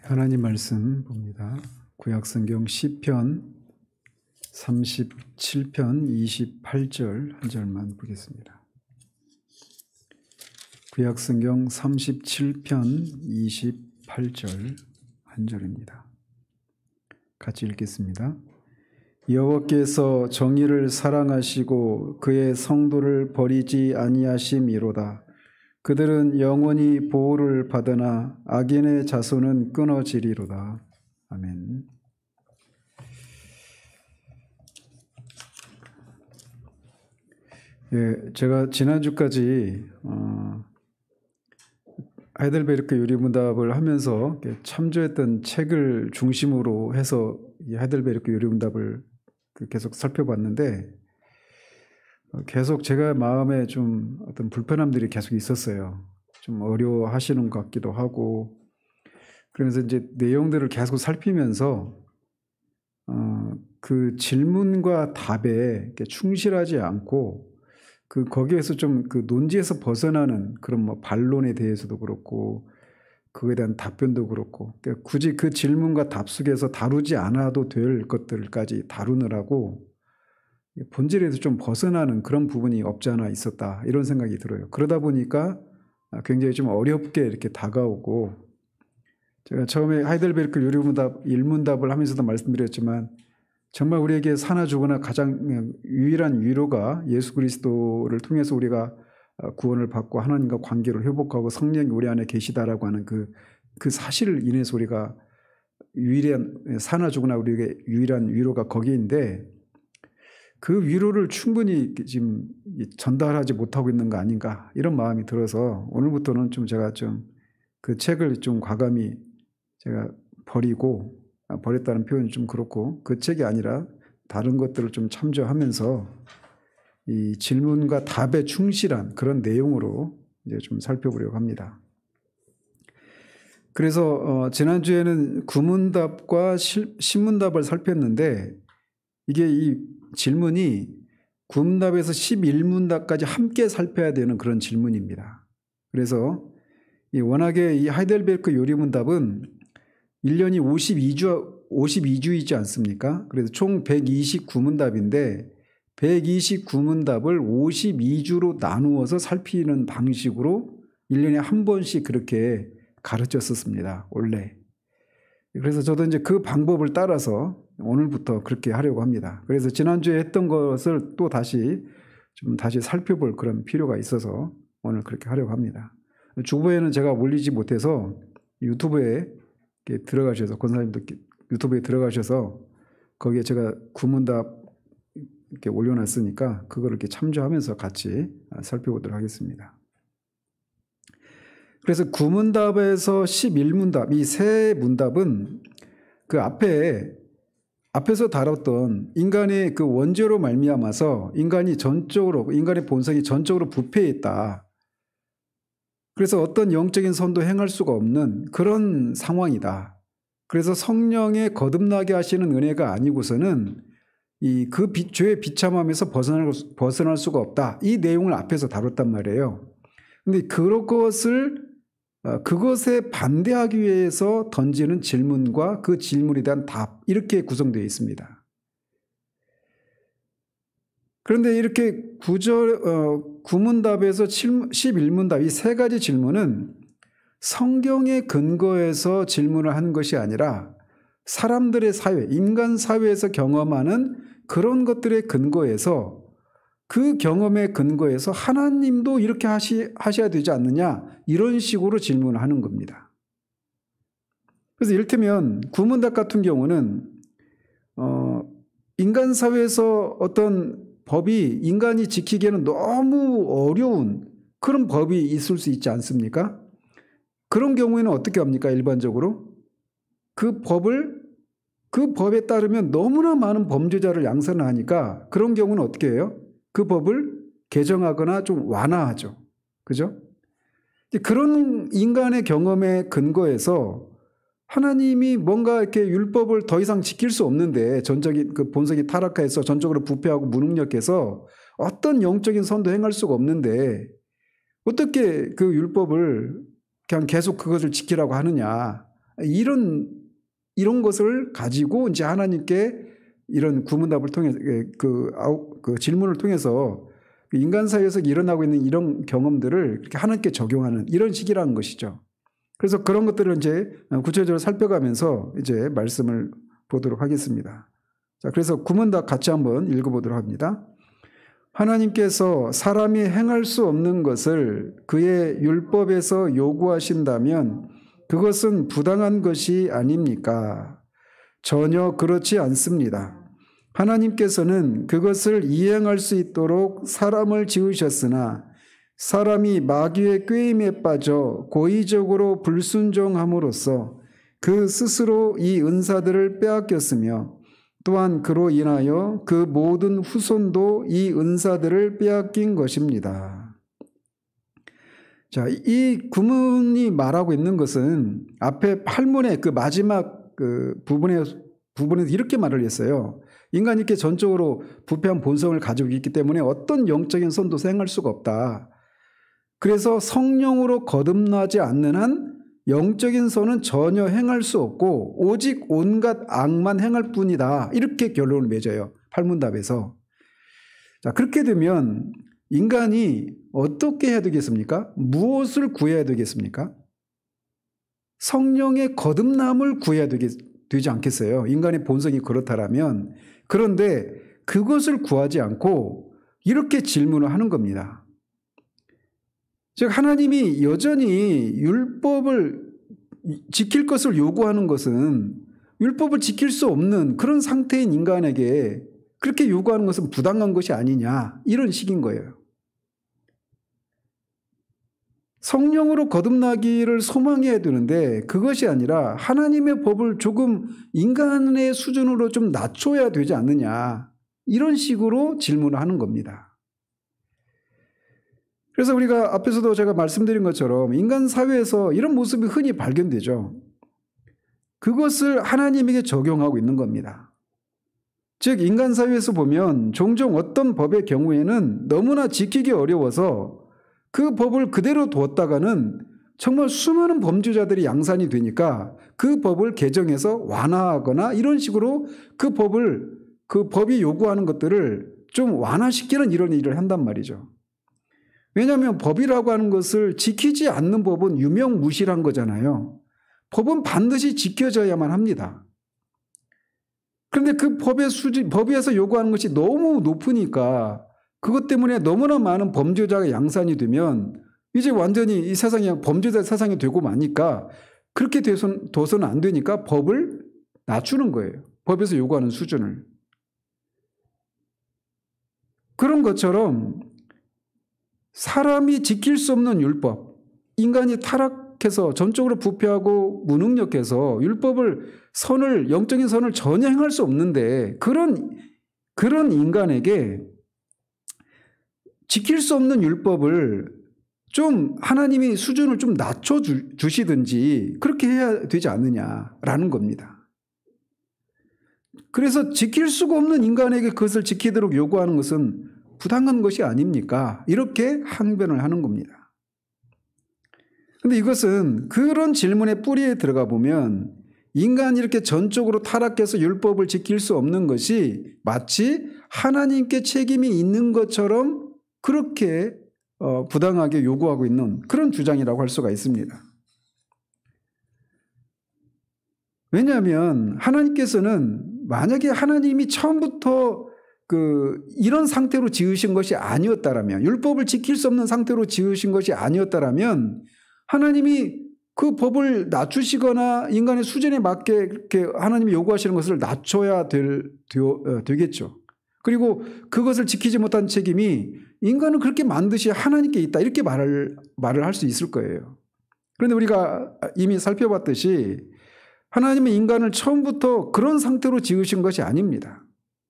하나님 말씀 봅니다. 구약성경 시편 37편 28절 한 절만 보겠습니다. 구약성경 37편 28절 한 절입니다. 같이 읽겠습니다. 여호와께서 정의를 사랑하시고 그의 성도를 버리지 아니하심이로다. 그들은 영원히 보호를 받으나 악인의 자손은 끊어지리로다. 아멘. 제가 지난주까지 하이델베르크 요리문답을 하면서 참조했던 책을 중심으로 해서 이 하이델베르크 요리문답을 계속 살펴봤는데 계속 제가 마음에 좀 어떤 불편함들이 계속 있었어요. 좀 어려워하시는 것 같기도 하고 그러면서 이제 내용들을 계속 살피면서 그 질문과 답에 충실하지 않고 거기에서 좀 그 논지에서 벗어나는 그런 뭐 반론에 대해서도 그렇고 그거에 대한 답변도 그렇고 그러니까 굳이 그 질문과 답 속에서 다루지 않아도 될 것들까지 다루느라고 본질에서 좀 벗어나는 그런 부분이 없지 않아 있었다 이런 생각이 들어요. 그러다 보니까 굉장히 좀 어렵게 이렇게 다가오고 제가 처음에 하이델베르크 요리문답 일문답을 하면서도 말씀드렸지만 정말 우리에게 사나 죽으나 가장 유일한 위로가 예수 그리스도를 통해서 우리가 구원을 받고 하나님과 관계를 회복하고 성령이 우리 안에 계시다라고 하는 그 사실을 인해서 우리가 유일한 사나 죽으나 우리에게 유일한 위로가 거기인데 그 위로를 충분히 지금 전달하지 못하고 있는 거 아닌가 이런 마음이 들어서 오늘부터는 좀 제가 좀 그 책을 좀 과감히 제가 버렸다는 표현이 좀 그렇고 그 책이 아니라 다른 것들을 좀 참조하면서 이 질문과 답에 충실한 그런 내용으로 이제 좀 살펴보려고 합니다. 그래서 지난주에는 구문답과 신문답을 살폈는데 이게 이 질문이 구문답에서 11문답까지 함께 살펴야 되는 그런 질문입니다. 그래서 워낙에 이 하이델베르크 요리문답은 1년이 52주이지 않습니까? 그래서 총 129문답인데 129문답을 52주로 나누어서 살피는 방식으로 1년에 한 번씩 그렇게 가르쳤었습니다. 원래. 그래서 저도 이제 그 방법을 따라서 오늘부터 그렇게 하려고 합니다. 그래서 지난주에 했던 것을 또 다시 살펴볼 그런 필요가 있어서 오늘 그렇게 하려고 합니다. 주보에는 제가 올리지 못해서 유튜브에 들어가셔서 권사님도 유튜브에 들어가셔서 거기에 제가 구문답 이렇게 올려놨으니까 그거를 이렇게 참조하면서 같이 살펴보도록 하겠습니다. 그래서 구문답에서 11문답 이 세 문답은 그 앞에서 다뤘던 인간의 그 원죄로 말미암아서 인간의 본성이 전적으로 부패했다. 그래서 어떤 영적인 선도 행할 수가 없는 그런 상황이다. 그래서 성령의 거듭나게 하시는 은혜가 아니고서는 그 죄의 비참함에서 벗어날 수가 없다. 이 내용을 앞에서 다뤘단 말이에요. 근데 그것에 반대하기 위해서 던지는 질문과 그 질문에 대한 답 이렇게 구성되어 있습니다. 그런데 이렇게 구문답에서 11문답 이 세 가지 질문은 성경의 근거에서 질문을 한 것이 아니라 사람들의 사회, 인간 사회에서 경험하는 그런 것들의 근거에서 그 경험의 근거에서 하나님도 이렇게 하셔야 되지 않느냐 이런 식으로 질문을 하는 겁니다. 그래서 이를테면 구문답 같은 경우는 인간 사회에서 어떤 법이 인간이 지키기에는 너무 어려운 그런 법이 있을 수 있지 않습니까? 그런 경우에는 어떻게 합니까? 일반적으로 그 법에 따르면 너무나 많은 범죄자를 양산을 하니까 그런 경우는 어떻게 해요? 그 법을 개정하거나 좀 완화하죠. 그죠? 그런 인간의 경험에 근거해서 하나님이 뭔가 이렇게 율법을 더 이상 지킬 수 없는데 전적인 그 본성이 타락해서 전적으로 부패하고 무능력해서 어떤 영적인 선도 행할 수가 없는데 어떻게 그 율법을 그냥 계속 그것을 지키라고 하느냐 이런 것을 가지고 이제 하나님께 이런 구문답을 통해 그 질문을 통해서 인간 사회에서 일어나고 있는 이런 경험들을 이렇게 하나님께 적용하는 이런 식이라는 것이죠. 그래서 그런 것들을 이제 구체적으로 살펴가면서 이제 말씀을 보도록 하겠습니다. 자, 그래서 구문답 같이 한번 읽어보도록 합니다. 하나님께서 사람이 행할 수 없는 것을 그의 율법에서 요구하신다면 그것은 부당한 것이 아닙니까? 전혀 그렇지 않습니다. 하나님께서는 그것을 이행할 수 있도록 사람을 지으셨으나 사람이 마귀의 꾀임에 빠져 고의적으로 불순종함으로써 그 스스로 이 은사들을 빼앗겼으며 또한 그로 인하여 그 모든 후손도 이 은사들을 빼앗긴 것입니다. 자, 이 구문이 말하고 있는 것은 앞에 8문의 그 마지막 그 부분에서 이렇게 말을 했어요. 인간이 이렇게 전적으로 부패한 본성을 가지고 있기 때문에 어떤 영적인 선도 행할 수가 없다. 그래서 성령으로 거듭나지 않는 한 영적인 선은 전혀 행할 수 없고 오직 온갖 악만 행할 뿐이다. 이렇게 결론을 맺어요. 팔문답에서. 자, 그렇게 되면 인간이 어떻게 해야 되겠습니까? 무엇을 구해야 되겠습니까? 성령의 거듭남을 구해야 되지 않겠어요? 인간의 본성이 그렇다라면. 그런데 그것을 구하지 않고 이렇게 질문을 하는 겁니다. 즉 하나님이 여전히 율법을 지킬 것을 요구하는 것은 율법을 지킬 수 없는 그런 상태인 인간에게 그렇게 요구하는 것은 부당한 것이 아니냐 이런 식인 거예요. 성령으로 거듭나기를 소망해야 되는데 그것이 아니라 하나님의 법을 조금 인간의 수준으로 좀 낮춰야 되지 않느냐 이런 식으로 질문을 하는 겁니다. 그래서 우리가 앞에서도 제가 말씀드린 것처럼 인간 사회에서 이런 모습이 흔히 발견되죠. 그것을 하나님에게 적용하고 있는 겁니다. 즉 인간 사회에서 보면 종종 어떤 법의 경우에는 너무나 지키기 어려워서 그 법을 그대로 두었다가는 정말 수많은 범죄자들이 양산이 되니까 그 법을 개정해서 완화하거나 이런 식으로 그 법이 요구하는 것들을 좀 완화시키는 이런 일을 한단 말이죠. 왜냐하면 법이라고 하는 것을 지키지 않는 법은 유명무실한 거잖아요. 법은 반드시 지켜져야만 합니다. 그런데 그 법에서 요구하는 것이 너무 높으니까 그것 때문에 너무나 많은 범죄자가 양산이 되면 이제 완전히 이 세상이 범죄자 세상이 되고 마니까 그렇게 둬서는 안 되니까 법을 낮추는 거예요. 법에서 요구하는 수준을. 그런 것처럼 사람이 지킬 수 없는 율법, 인간이 타락해서 전적으로 부패하고 무능력해서 영적인 선을 전혀 행할 수 없는데 그런 인간에게 지킬 수 없는 율법을 좀 하나님이 수준을 좀 낮춰주시든지 그렇게 해야 되지 않느냐라는 겁니다. 그래서 지킬 수가 없는 인간에게 그것을 지키도록 요구하는 것은 부당한 것이 아닙니까? 이렇게 항변을 하는 겁니다. 그런데 이것은 그런 질문의 뿌리에 들어가 보면 인간이 이렇게 전적으로 타락해서 율법을 지킬 수 없는 것이 마치 하나님께 책임이 있는 것처럼 그렇게 부당하게 요구하고 있는 그런 주장이라고 할 수가 있습니다. 왜냐하면 하나님께서는 만약에 하나님이 처음부터 이런 상태로 지으신 것이 아니었다라면, 율법을 지킬 수 없는 상태로 지으신 것이 아니었다라면 하나님이 그 법을 낮추시거나 인간의 수준에 맞게 이렇게 하나님이 요구하시는 것을 낮춰야 되겠죠. 그리고 그것을 지키지 못한 책임이 인간은 그렇게 만드시 하나님께 있다 이렇게 말을 할 수 있을 거예요. 그런데 우리가 이미 살펴봤듯이 하나님은 인간을 처음부터 그런 상태로 지으신 것이 아닙니다.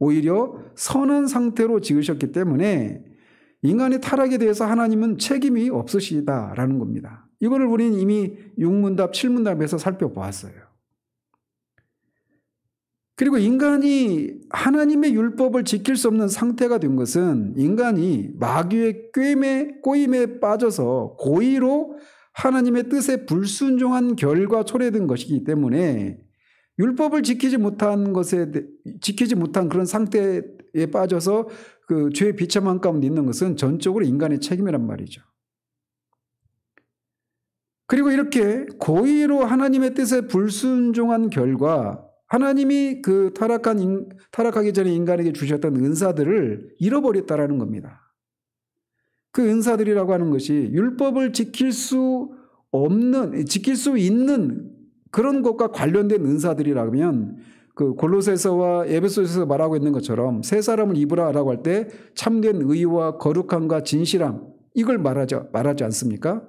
오히려 선한 상태로 지으셨기 때문에 인간의 타락에 대해서 하나님은 책임이 없으시다라는 겁니다. 이거를 우리는 이미 6문답, 7문답에서 살펴보았어요. 그리고 인간이 하나님의 율법을 지킬 수 없는 상태가 된 것은 인간이 마귀의 꼬임에 빠져서 고의로 하나님의 뜻에 불순종한 결과 초래된 것이기 때문에 율법을 지키지 못한 그런 상태에 빠져서 그 죄의 비참한 가운데 있는 것은 전적으로 인간의 책임이란 말이죠. 그리고 이렇게 고의로 하나님의 뜻에 불순종한 결과 하나님이 그 타락하기 전에 인간에게 주셨던 은사들을 잃어버렸다라는 겁니다. 그 은사들이라고 하는 것이 율법을 지킬 수 있는 그런 것과 관련된 은사들이라면 그 골로새서와 에베소서에서 말하고 있는 것처럼 새 사람을 입으라라고 할 때 참된 의와 거룩함과 진실함 이걸 말하지 않습니까?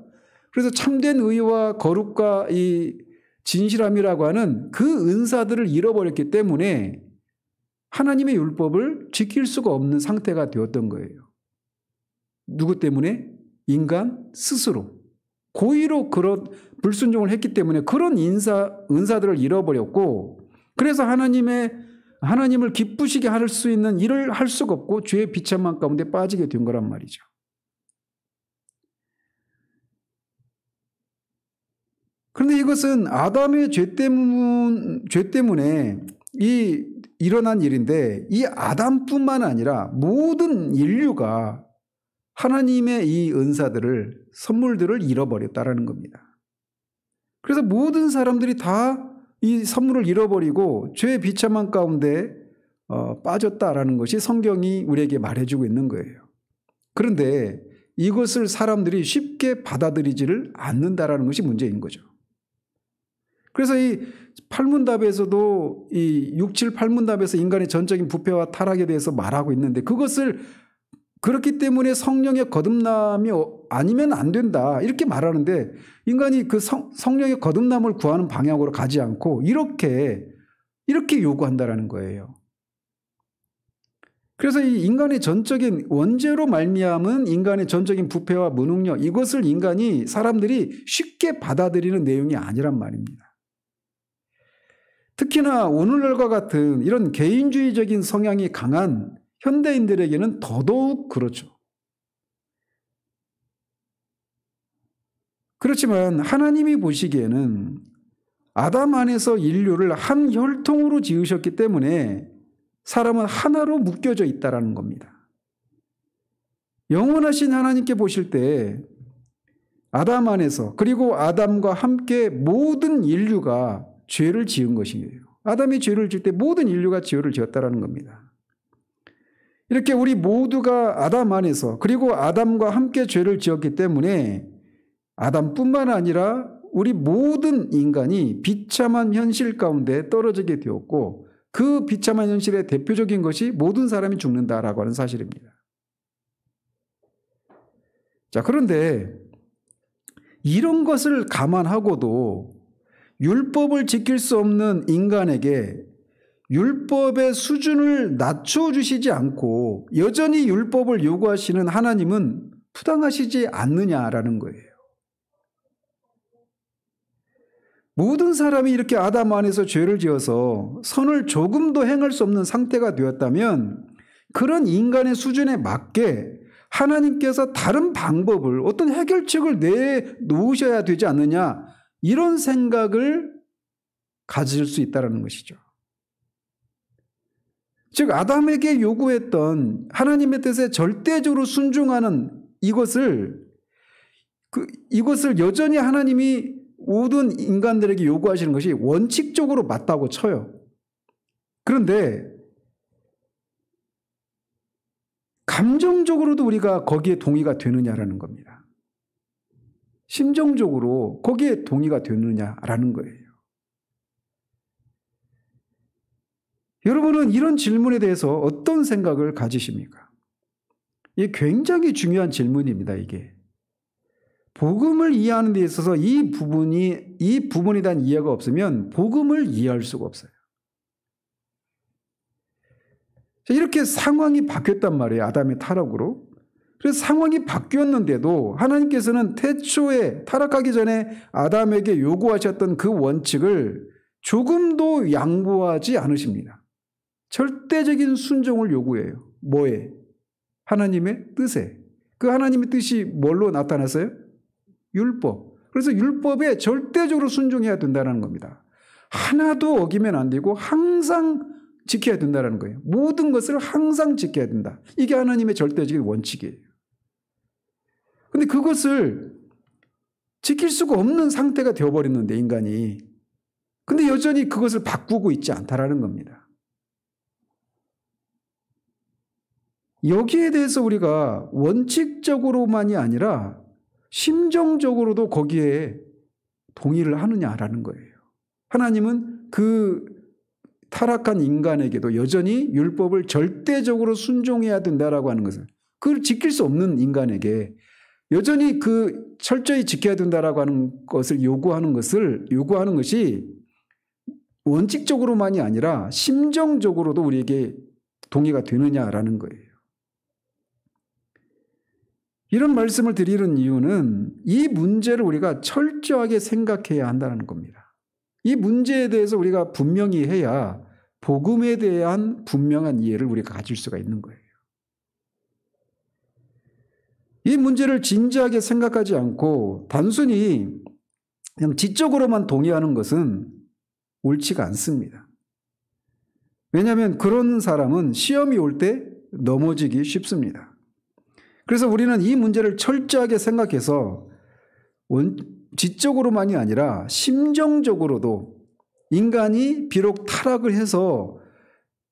그래서 참된 의와 거룩과 이 진실함이라고 하는 그 은사들을 잃어버렸기 때문에 하나님의 율법을 지킬 수가 없는 상태가 되었던 거예요. 누구 때문에? 인간 스스로. 고의로 그런 불순종을 했기 때문에 그런 은사들을 잃어버렸고 그래서 하나님을 기쁘시게 할 수 있는 일을 할 수가 없고 죄의 비참한 가운데 빠지게 된 거란 말이죠. 그런데 이것은 아담의 죄 때문에 일어난 일인데 이 아담뿐만 아니라 모든 인류가 하나님의 이 은사들을 선물들을 잃어버렸다라는 겁니다. 그래서 모든 사람들이 다 이 선물을 잃어버리고 죄의 비참한 가운데 빠졌다라는 것이 성경이 우리에게 말해주고 있는 거예요. 그런데 이것을 사람들이 쉽게 받아들이지를 않는다라는 것이 문제인 거죠. 그래서 이 8문답에서도 이 6, 7, 8문답에서 인간의 전적인 부패와 타락에 대해서 말하고 있는데 그것을 그렇기 때문에 성령의 거듭남이 아니면 안 된다 이렇게 말하는데 인간이 그 성령의 거듭남을 구하는 방향으로 가지 않고 이렇게 요구한다라는 거예요. 그래서 이 인간의 전적인 원죄로 말미암은 인간의 전적인 부패와 무능력 이것을 사람들이 쉽게 받아들이는 내용이 아니란 말입니다. 특히나 오늘날과 같은 이런 개인주의적인 성향이 강한 현대인들에게는 더더욱 그렇죠. 그렇지만 하나님이 보시기에는 아담 안에서 인류를 한 혈통으로 지으셨기 때문에 사람은 하나로 묶여져 있다는 겁니다. 영원하신 하나님께 보실 때 아담 안에서 그리고 아담과 함께 모든 인류가 죄를 지은 것이에요. 아담이 죄를 지을 때 모든 인류가 죄를 지었다는 겁니다. 이렇게 우리 모두가 아담 안에서 그리고 아담과 함께 죄를 지었기 때문에 아담뿐만 아니라 우리 모든 인간이 비참한 현실 가운데 떨어지게 되었고 그 비참한 현실의 대표적인 것이 모든 사람이 죽는다라고 하는 사실입니다. 자, 그런데 이런 것을 감안하고도 율법을 지킬 수 없는 인간에게 율법의 수준을 낮춰주시지 않고 여전히 율법을 요구하시는 하나님은 부당하시지 않느냐라는 거예요. 모든 사람이 이렇게 아담 안에서 죄를 지어서 선을 조금도 행할 수 없는 상태가 되었다면 그런 인간의 수준에 맞게 하나님께서 다른 방법을 어떤 해결책을 내놓으셔야 되지 않느냐 이런 생각을 가질 수 있다는 것이죠. 즉 아담에게 요구했던 하나님의 뜻에 절대적으로 순종하는 이것을 여전히 하나님이 모든 인간들에게 요구하시는 것이 원칙적으로 맞다고 쳐요. 그런데 감정적으로도 우리가 거기에 동의가 되느냐라는 겁니다. 심정적으로 거기에 동의가 되느냐라는 거예요. 여러분은 이런 질문에 대해서 어떤 생각을 가지십니까? 이게 굉장히 중요한 질문입니다. 이게. 복음을 이해하는 데 있어서 이 부분에 대한 이해가 없으면 복음을 이해할 수가 없어요. 이렇게 상황이 바뀌었단 말이에요. 아담의 타락으로. 그래서 상황이 바뀌었는데도 하나님께서는 태초에 타락하기 전에 아담에게 요구하셨던 그 원칙을 조금도 양보하지 않으십니다. 절대적인 순종을 요구해요. 뭐에? 하나님의 뜻에. 그 하나님의 뜻이 뭘로 나타났어요? 율법. 그래서 율법에 절대적으로 순종해야 된다는 겁니다. 하나도 어기면 안 되고 항상 지켜야 된다는 거예요. 모든 것을 항상 지켜야 된다. 이게 하나님의 절대적인 원칙이에요. 그런데 그것을 지킬 수가 없는 상태가 되어버렸는데 인간이. 근데 여전히 그것을 바꾸고 있지 않다라는 겁니다. 여기에 대해서 우리가 원칙적으로만이 아니라 심정적으로도 거기에 동의를 하느냐라는 거예요. 하나님은 그 타락한 인간에게도 여전히 율법을 절대적으로 순종해야 된다라고 하는 것을, 그걸 지킬 수 없는 인간에게 여전히 그 철저히 지켜야 된다라고 하는 것을 요구하는 것이 원칙적으로만이 아니라 심정적으로도 우리에게 동의가 되느냐라는 거예요. 이런 말씀을 드리는 이유는 이 문제를 우리가 철저하게 생각해야 한다는 겁니다. 이 문제에 대해서 우리가 분명히 해야 복음에 대한 분명한 이해를 우리가 가질 수가 있는 거예요. 이 문제를 진지하게 생각하지 않고 단순히 그냥 지적으로만 동의하는 것은 옳지가 않습니다. 왜냐하면 그런 사람은 시험이 올 때 넘어지기 쉽습니다. 그래서 우리는 이 문제를 철저하게 생각해서 지적으로만이 아니라 심정적으로도 인간이 비록 타락을 해서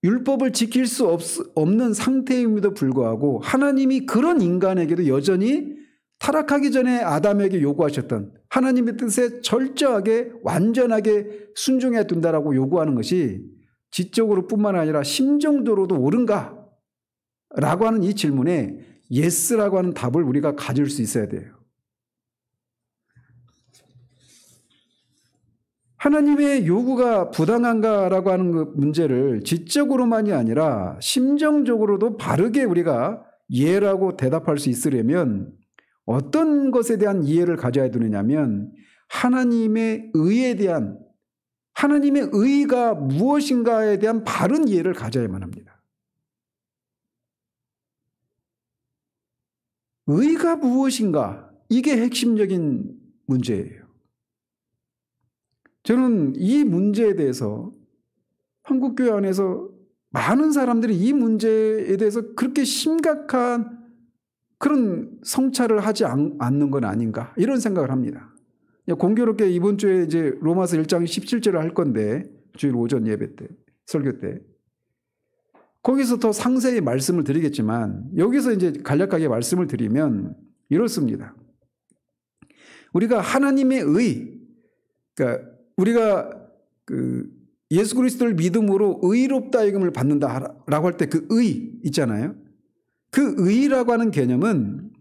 율법을 지킬 수 없는 상태임에도 불구하고 하나님이 그런 인간에게도 여전히 타락하기 전에 아담에게 요구하셨던 하나님의 뜻에 철저하게 완전하게 순종해야 된다라고 요구하는 것이 지적으로 뿐만 아니라 심정적으로도 옳은가? 라고 하는 이 질문에 예스라고 하는 답을 우리가 가질 수 있어야 돼요. 하나님의 요구가 부당한가라고 하는 그 문제를 지적으로만이 아니라 심정적으로도 바르게 우리가 이해라고 대답할 수 있으려면 어떤 것에 대한 이해를 가져야 되느냐면 하나님의 의에 대한, 하나님의 의가 무엇인가에 대한 바른 이해를 가져야만 합니다. 의가 무엇인가? 이게 핵심적인 문제예요. 저는 이 문제에 대해서 한국교회 안에서 많은 사람들이 이 문제에 대해서 그렇게 심각한 그런 성찰을 하지 않는 건 아닌가 이런 생각을 합니다. 공교롭게 이번 주에 이제 로마서 1장 17절을 할 건데 주일 오전 예배 때, 설교 때 거기서 더 상세히 말씀을 드리겠지만 여기서 이제 간략하게 말씀을 드리면 이렇습니다. 우리가 하나님의 의, 그러니까 우리가 그 예수 그리스도를 믿음으로 의롭다 여김을 받는다라고 할 때 그 의 있잖아요. 그 의라고 하는 개념은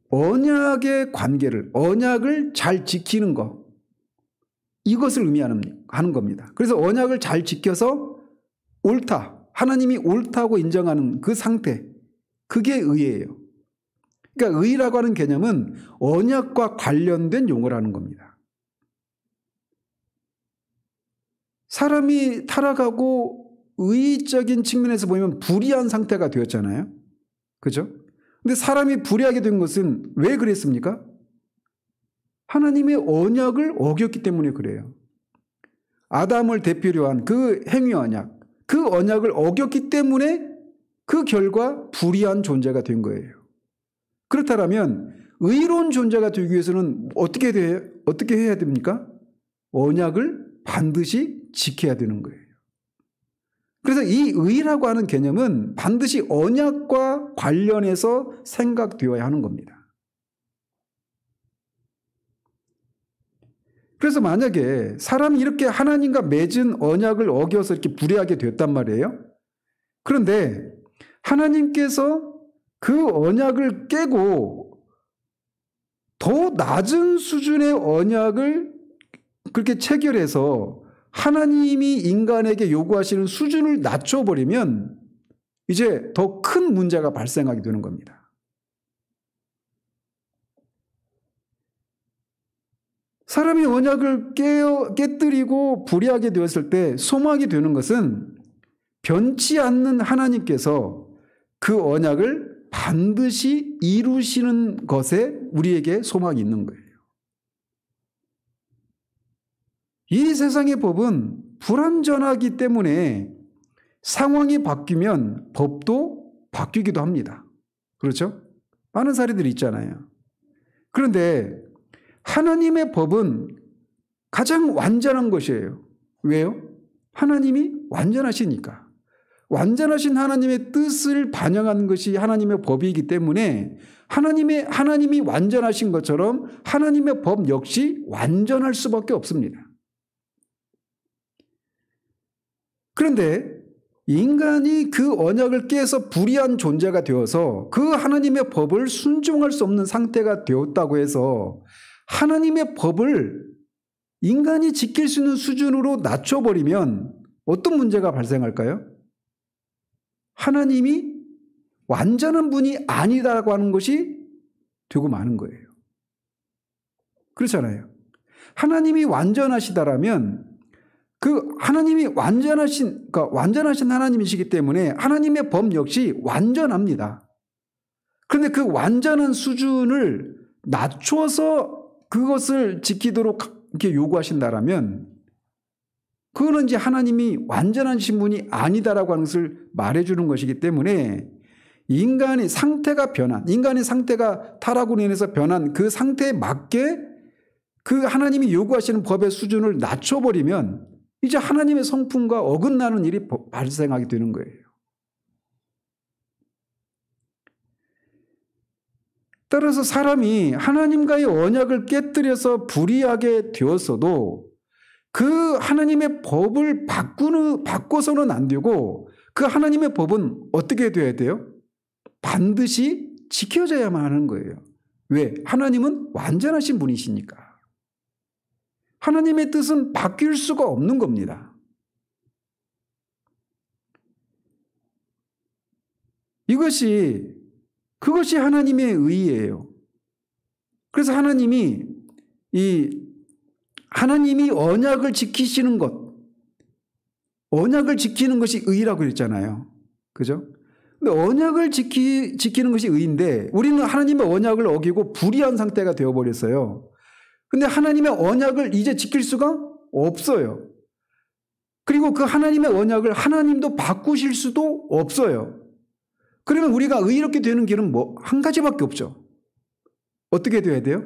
언약의 관계를, 언약을 잘 지키는 것, 이것을 의미하는 겁니다. 그래서 언약을 잘 지켜서 옳다, 하나님이 옳다고 인정하는 그 상태, 그게 의예요. 그러니까 의라고 하는 개념은 언약과 관련된 용어라는 겁니다. 사람이 타락하고 의적인 측면에서 보면 불의한 상태가 되었잖아요. 그죠? 근데 사람이 불의하게 된 것은 왜 그랬습니까? 하나님의 언약을 어겼기 때문에 그래요. 아담을 대표로 한 그 행위 언약, 그 언약을 어겼기 때문에 그 결과 불의한 존재가 된 거예요. 그렇다면 의로운 존재가 되기 위해서는 어떻게 해야 됩니까? 언약을 반드시 지켜야 되는 거예요. 그래서 이 의라고 하는 개념은 반드시 언약과 관련해서 생각되어야 하는 겁니다. 그래서 만약에 사람이 이렇게 하나님과 맺은 언약을 어겨서 이렇게 불의하게 됐단 말이에요. 그런데 하나님께서 그 언약을 깨고 더 낮은 수준의 언약을 그렇게 체결해서 하나님이 인간에게 요구하시는 수준을 낮춰버리면 이제 더 큰 문제가 발생하게 되는 겁니다. 사람이 언약을 깨뜨리고 불의하게 되었을 때 소망이 되는 것은 변치 않는 하나님께서 그 언약을 반드시 이루시는 것에 우리에게 소망이 있는 거예요. 이 세상의 법은 불완전하기 때문에 상황이 바뀌면 법도 바뀌기도 합니다. 그렇죠? 많은 사례들이 있잖아요. 그런데 하나님의 법은 가장 완전한 것이에요. 왜요? 하나님이 완전하시니까. 완전하신 하나님의 뜻을 반영하는 것이 하나님의 법이기 때문에 하나님이 완전하신 것처럼 하나님의 법 역시 완전할 수밖에 없습니다. 그런데 인간이 그 언약을 깨서 불의한 존재가 되어서 그 하나님의 법을 순종할 수 없는 상태가 되었다고 해서 하나님의 법을 인간이 지킬 수 있는 수준으로 낮춰버리면 어떤 문제가 발생할까요? 하나님이 완전한 분이 아니다라고 하는 것이 되고 마는 거예요. 그렇잖아요. 하나님이 완전하시다라면 그 하나님이 완전하신 하나님이시기 때문에 하나님의 법 역시 완전합니다. 그런데 그 완전한 수준을 낮춰서 그것을 지키도록 이렇게 요구하신다라면 그거는 이제 하나님이 완전하신 분이 아니다라고 하는 것을 말해주는 것이기 때문에 인간의 상태가 타락으로 인해서 변한 그 상태에 맞게 그 하나님이 요구하시는 법의 수준을 낮춰버리면 이제 하나님의 성품과 어긋나는 일이 발생하게 되는 거예요. 따라서 사람이 하나님과의 언약을 깨뜨려서 불의하게 되었어도 그 하나님의 법을 바꿔서는 안 되고 그 하나님의 법은 어떻게 돼야 돼요? 반드시 지켜져야만 하는 거예요. 왜? 하나님은 완전하신 분이시니까. 하나님의 뜻은 바뀔 수가 없는 겁니다. 그것이 하나님의 의예요. 그래서 하나님이 언약을 지키시는 언약을 지키는 것이 의라고 그랬잖아요. 그죠? 근데 언약을 지키는 것이 의인데 우리는 하나님의 언약을 어기고 불의한 상태가 되어버렸어요. 근데 하나님의 언약을 이제 지킬 수가 없어요. 그리고 그 하나님의 언약을 하나님도 바꾸실 수도 없어요. 그러면 우리가 의롭게 되는 길은 한 가지밖에 없죠. 어떻게 돼야 돼요?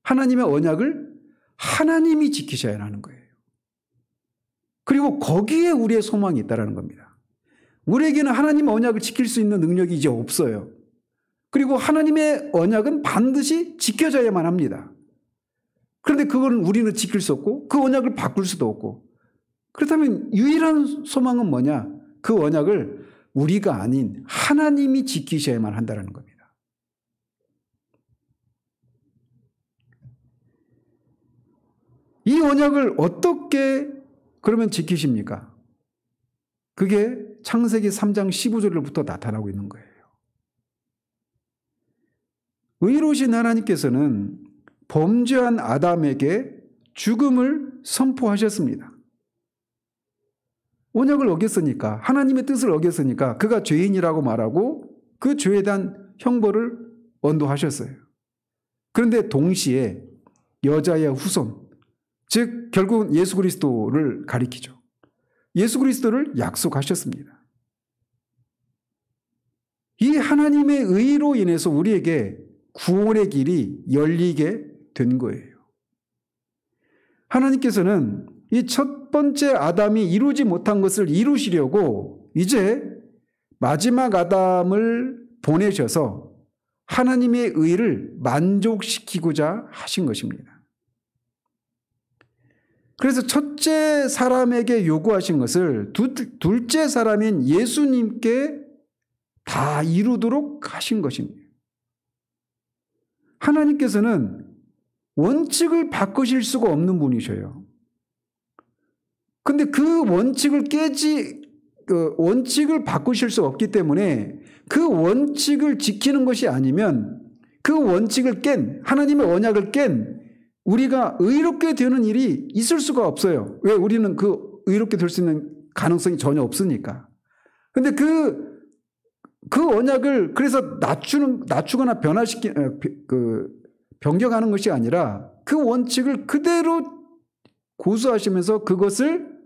하나님의 언약을 하나님이 지키셔야 하는 거예요. 그리고 거기에 우리의 소망이 있다는 겁니다. 우리에게는 하나님의 언약을 지킬 수 있는 능력이 이제 없어요. 그리고 하나님의 언약은 반드시 지켜져야만 합니다. 그런데 그거는 우리는 지킬 수 없고 그 언약을 바꿀 수도 없고 그렇다면 유일한 소망은 뭐냐? 그 언약을 우리가 아닌 하나님이 지키셔야만 한다는 겁니다. 이 언약을 어떻게 그러면 지키십니까? 그게 창세기 3장 15절부터 나타나고 있는 거예요. 의로우신 하나님께서는 범죄한 아담에게 죽음을 선포하셨습니다. 언약을 어겼으니까, 하나님의 뜻을 어겼으니까 그가 죄인이라고 말하고 그 죄에 대한 형벌을 언도하셨어요. 그런데 동시에 여자의 후손, 즉 결국은 예수 그리스도를 가리키죠. 예수 그리스도를 약속하셨습니다. 이 하나님의 의로 인해서 우리에게 구원의 길이 열리게 된 거예요. 하나님께서는 이 첫 번째 아담이 이루지 못한 것을 이루시려고 이제 마지막 아담을 보내셔서 하나님의 의를 만족시키고자 하신 것입니다. 그래서 첫째 사람에게 요구하신 것을 둘째 사람인 예수님께 다 이루도록 하신 것입니다. 하나님께서는 원칙을 바꾸실 수가 없는 분이셔요. 근데 그 원칙을 원칙을 바꾸실 수 없기 때문에 그 원칙을 지키는 것이 아니면 그 원칙을 하나님의 언약을 우리가 의롭게 되는 일이 있을 수가 없어요. 왜? 우리는 그 의롭게 될 수 있는 가능성이 전혀 없으니까. 근데 그 언약을 그래서 낮추거나 변경하는 것이 아니라 그 원칙을 그대로 고수하시면서 그것을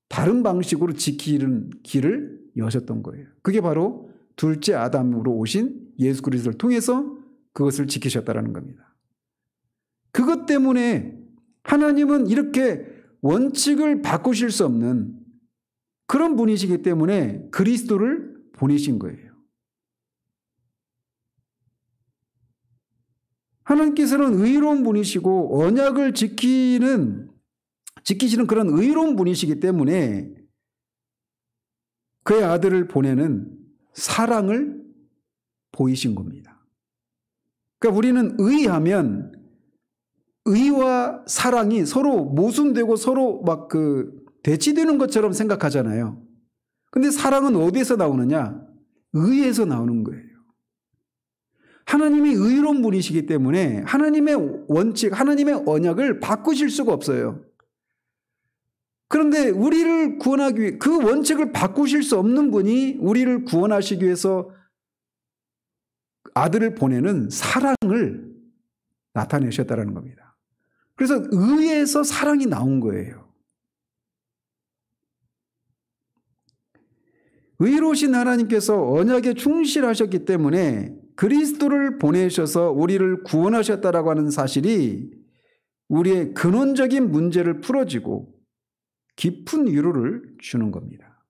다른 방식으로 지키는 길을 여셨던 거예요. 그게 바로 둘째 아담으로 오신 예수 그리스도를 통해서 그것을 지키셨다는 겁니다. 그것 때문에 하나님은 이렇게 원칙을 바꾸실 수 없는 그런 분이시기 때문에 그리스도를 보내신 거예요. 하나님께서는 의로운 분이시고 언약을 지키시는 그런 의로운 분이시기 때문에 그의 아들을 보내는 사랑을 보이신 겁니다. 그러니까 우리는 의하면 의와 사랑이 서로 모순되고 서로 막 대치되는 것처럼 생각하잖아요. 근데 사랑은 어디에서 나오느냐? 의에서 나오는 거예요. 하나님이 의로운 분이시기 때문에 하나님의 원칙, 하나님의 언약을 바꾸실 수가 없어요. 그런데 우리를 구원하기 위해 그 원칙을 바꾸실 수 없는 분이 우리를 구원하시기 위해서 아들을 보내는 사랑을 나타내셨다는 겁니다. 그래서 의에서 사랑이 나온 거예요. 의로우신 하나님께서 언약에 충실하셨기 때문에 그리스도를 보내셔서 우리를 구원하셨다라고 하는 사실이 우리의 근원적인 문제를 풀어주고 깊은 위로를 주는 겁니다.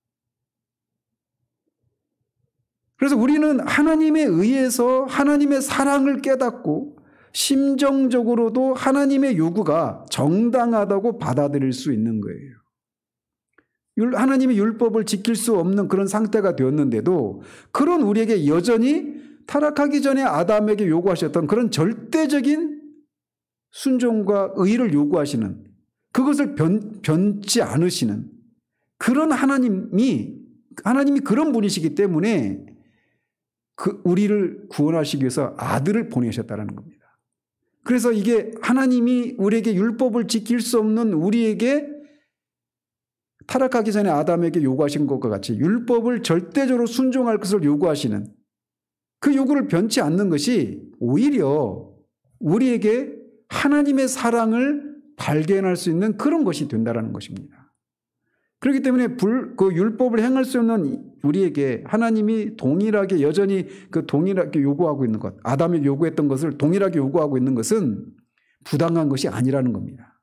그래서 우리는 하나님에 의해서 하나님의 사랑을 깨닫고 심정적으로도 하나님의 요구가 정당하다고 받아들일 수 있는 거예요. 하나님의 율법을 지킬 수 없는 그런 상태가 되었는데도 그런 우리에게 여전히 타락하기 전에 아담에게 요구하셨던 그런 절대적인 순종과 의를 요구하시는 그것을 변치 않으시는 그런 하나님이 그런 분이시기 때문에 우리를 구원하시기 위해서 아들을 보내셨다는 겁니다. 그래서 이게 하나님이 우리에게 율법을 지킬 수 없는 우리에게 타락하기 전에 아담에게 요구하신 것과 같이 율법을 절대적으로 순종할 것을 요구하시는 그 요구를 변치 않는 것이 오히려 우리에게 하나님의 사랑을 발견할 수 있는 그런 것이 된다는 것입니다. 그렇기 때문에 그 율법을 행할 수 없는 우리에게 하나님이 동일하게 여전히 동일하게 요구하고 있는 것, 아담이 요구했던 것을 동일하게 요구하고 있는 것은 부당한 것이 아니라는 겁니다.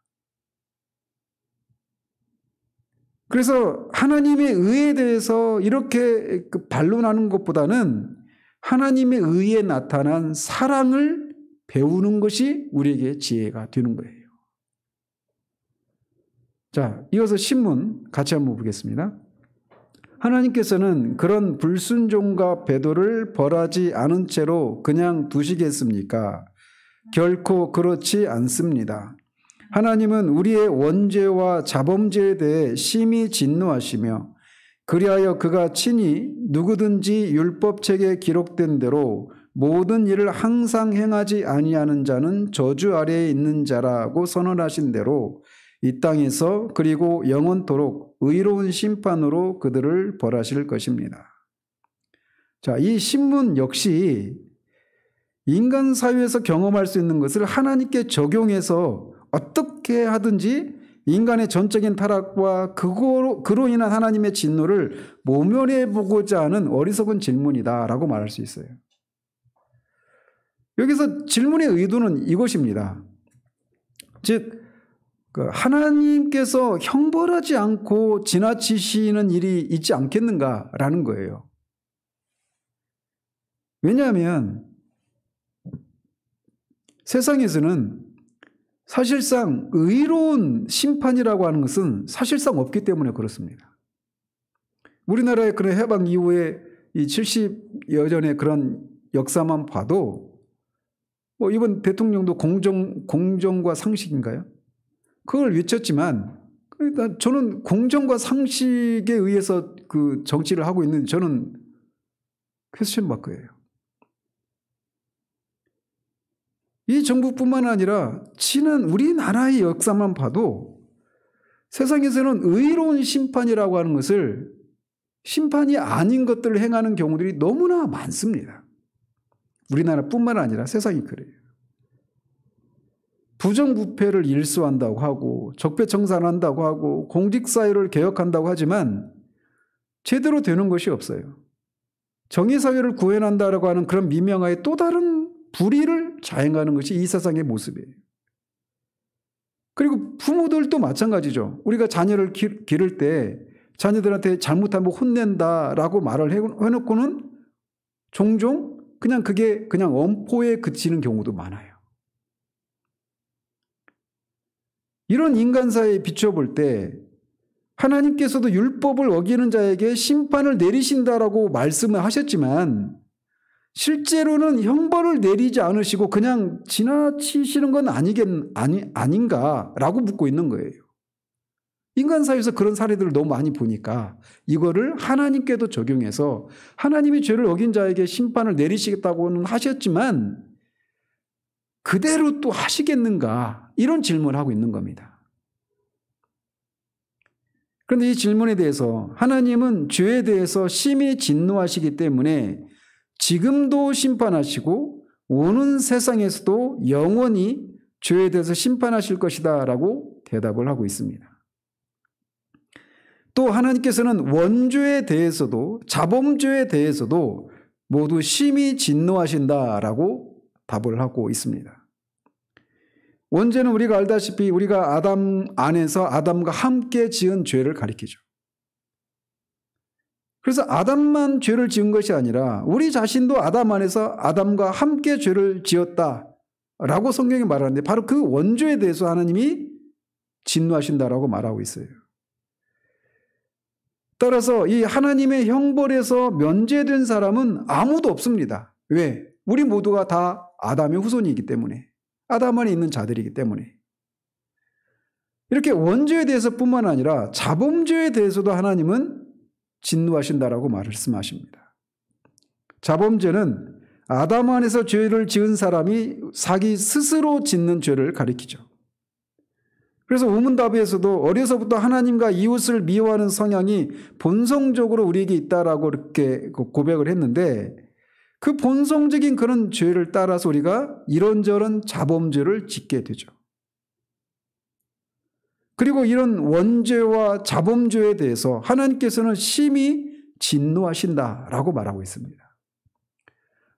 그래서 하나님의 의에 대해서 이렇게 반론하는 것보다는 하나님의 의에 나타난 사랑을 배우는 것이 우리에게 지혜가 되는 거예요. 자, 이어서 신문 같이 한번 보겠습니다. 하나님께서는 그런 불순종과 배도를 벌하지 않은 채로 그냥 두시겠습니까? 결코 그렇지 않습니다. 하나님은 우리의 원죄와 자범죄에 대해 심히 진노하시며 그리하여 그가 친히 누구든지 율법책에 기록된 대로 모든 일을 항상 행하지 아니하는 자는 저주 아래에 있는 자라고 선언하신 대로 이 땅에서 그리고 영원토록 의로운 심판으로 그들을 벌하실 것입니다. 자, 이 신문 역시 인간 사회에서 경험할 수 있는 것을 하나님께 적용해서 어떻게 하든지 인간의 전적인 타락과 그로 인한 하나님의 진노를 모면해 보고자 하는 어리석은 질문이다라고 말할 수 있어요. 여기서 질문의 의도는 이것입니다. 즉 하나님께서 형벌하지 않고 지나치시는 일이 있지 않겠는가라는 거예요. 왜냐하면 세상에서는 사실상 의로운 심판이라고 하는 것은 사실상 없기 때문에 그렇습니다. 우리나라의 그런 해방 이후에 이 70여 년의 그런 역사만 봐도 이번 대통령도 공정과 상식인가요? 그걸 외쳤지만 저는 공정과 상식에 의해서 그 정치를 하고 있는 저는 퀘스천 마크예요. 이 정부뿐만 아니라 지난 우리나라의 역사만 봐도 세상에서는 의로운 심판이라고 하는 것을 심판이 아닌 것들을 행하는 경우들이 너무나 많습니다. 우리나라뿐만 아니라 세상이 그래요. 부정부패를 일수한다고 하고 적폐청산한다고 하고 공직사회를 개혁한다고 하지만 제대로 되는 것이 없어요. 정의사회를 구현한다라고 하는 그런 미명하에 또 다른 불의를 자행하는 것이 이 세상의 모습이에요. 그리고 부모들도 마찬가지죠. 우리가 자녀를 기를 때 자녀들한테 잘못하면 혼낸다라고 말을 해놓고는 종종 그냥 그게 그냥 엄포에 그치는 경우도 많아요. 이런 인간사회에 비춰볼 때 하나님께서도 율법을 어기는 자에게 심판을 내리신다라고 말씀을 하셨지만 실제로는 형벌을 내리지 않으시고 그냥 지나치시는 건 아닌가라고 묻고 있는 거예요. 인간사회에서 그런 사례들을 너무 많이 보니까 이거를 하나님께도 적용해서 하나님이 죄를 어긴 자에게 심판을 내리시겠다고는 하셨지만 그대로 또 하시겠는가 이런 질문을 하고 있는 겁니다. 그런데 이 질문에 대해서 하나님은 죄에 대해서 심히 진노하시기 때문에 지금도 심판하시고 오는 세상에서도 영원히 죄에 대해서 심판하실 것이다 라고 대답을 하고 있습니다. 또 하나님께서는 원죄에 대해서도 자범죄에 대해서도 모두 심히 진노하신다라고 답을 하고 있습니다. 원죄는 우리가 알다시피 우리가 아담 안에서 아담과 함께 지은 죄를 가리키죠. 그래서 아담만 죄를 지은 것이 아니라 우리 자신도 아담 안에서 아담과 함께 죄를 지었다라고 성경이 말하는데 바로 그 원죄에 대해서 하나님이 진노하신다라고 말하고 있어요. 따라서 이 하나님의 형벌에서 면제된 사람은 아무도 없습니다. 왜? 우리 모두가 다 아담의 후손이기 때문에. 아담 안에 있는 자들이기 때문에. 이렇게 원죄에 대해서 뿐만 아니라 자범죄에 대해서도 하나님은 진노하신다라고 말씀하십니다. 자범죄는 아담 안에서 죄를 지은 사람이 자기 스스로 짓는 죄를 가리키죠. 그래서 우문답에서도 어려서부터 하나님과 이웃을 미워하는 성향이 본성적으로 우리에게 있다라고 이렇게 고백을 했는데 그 본성적인 그런 죄를 따라서 우리가 이런저런 자범죄를 짓게 되죠. 그리고 이런 원죄와 자범죄에 대해서 하나님께서는 심히 진노하신다라고 말하고 있습니다.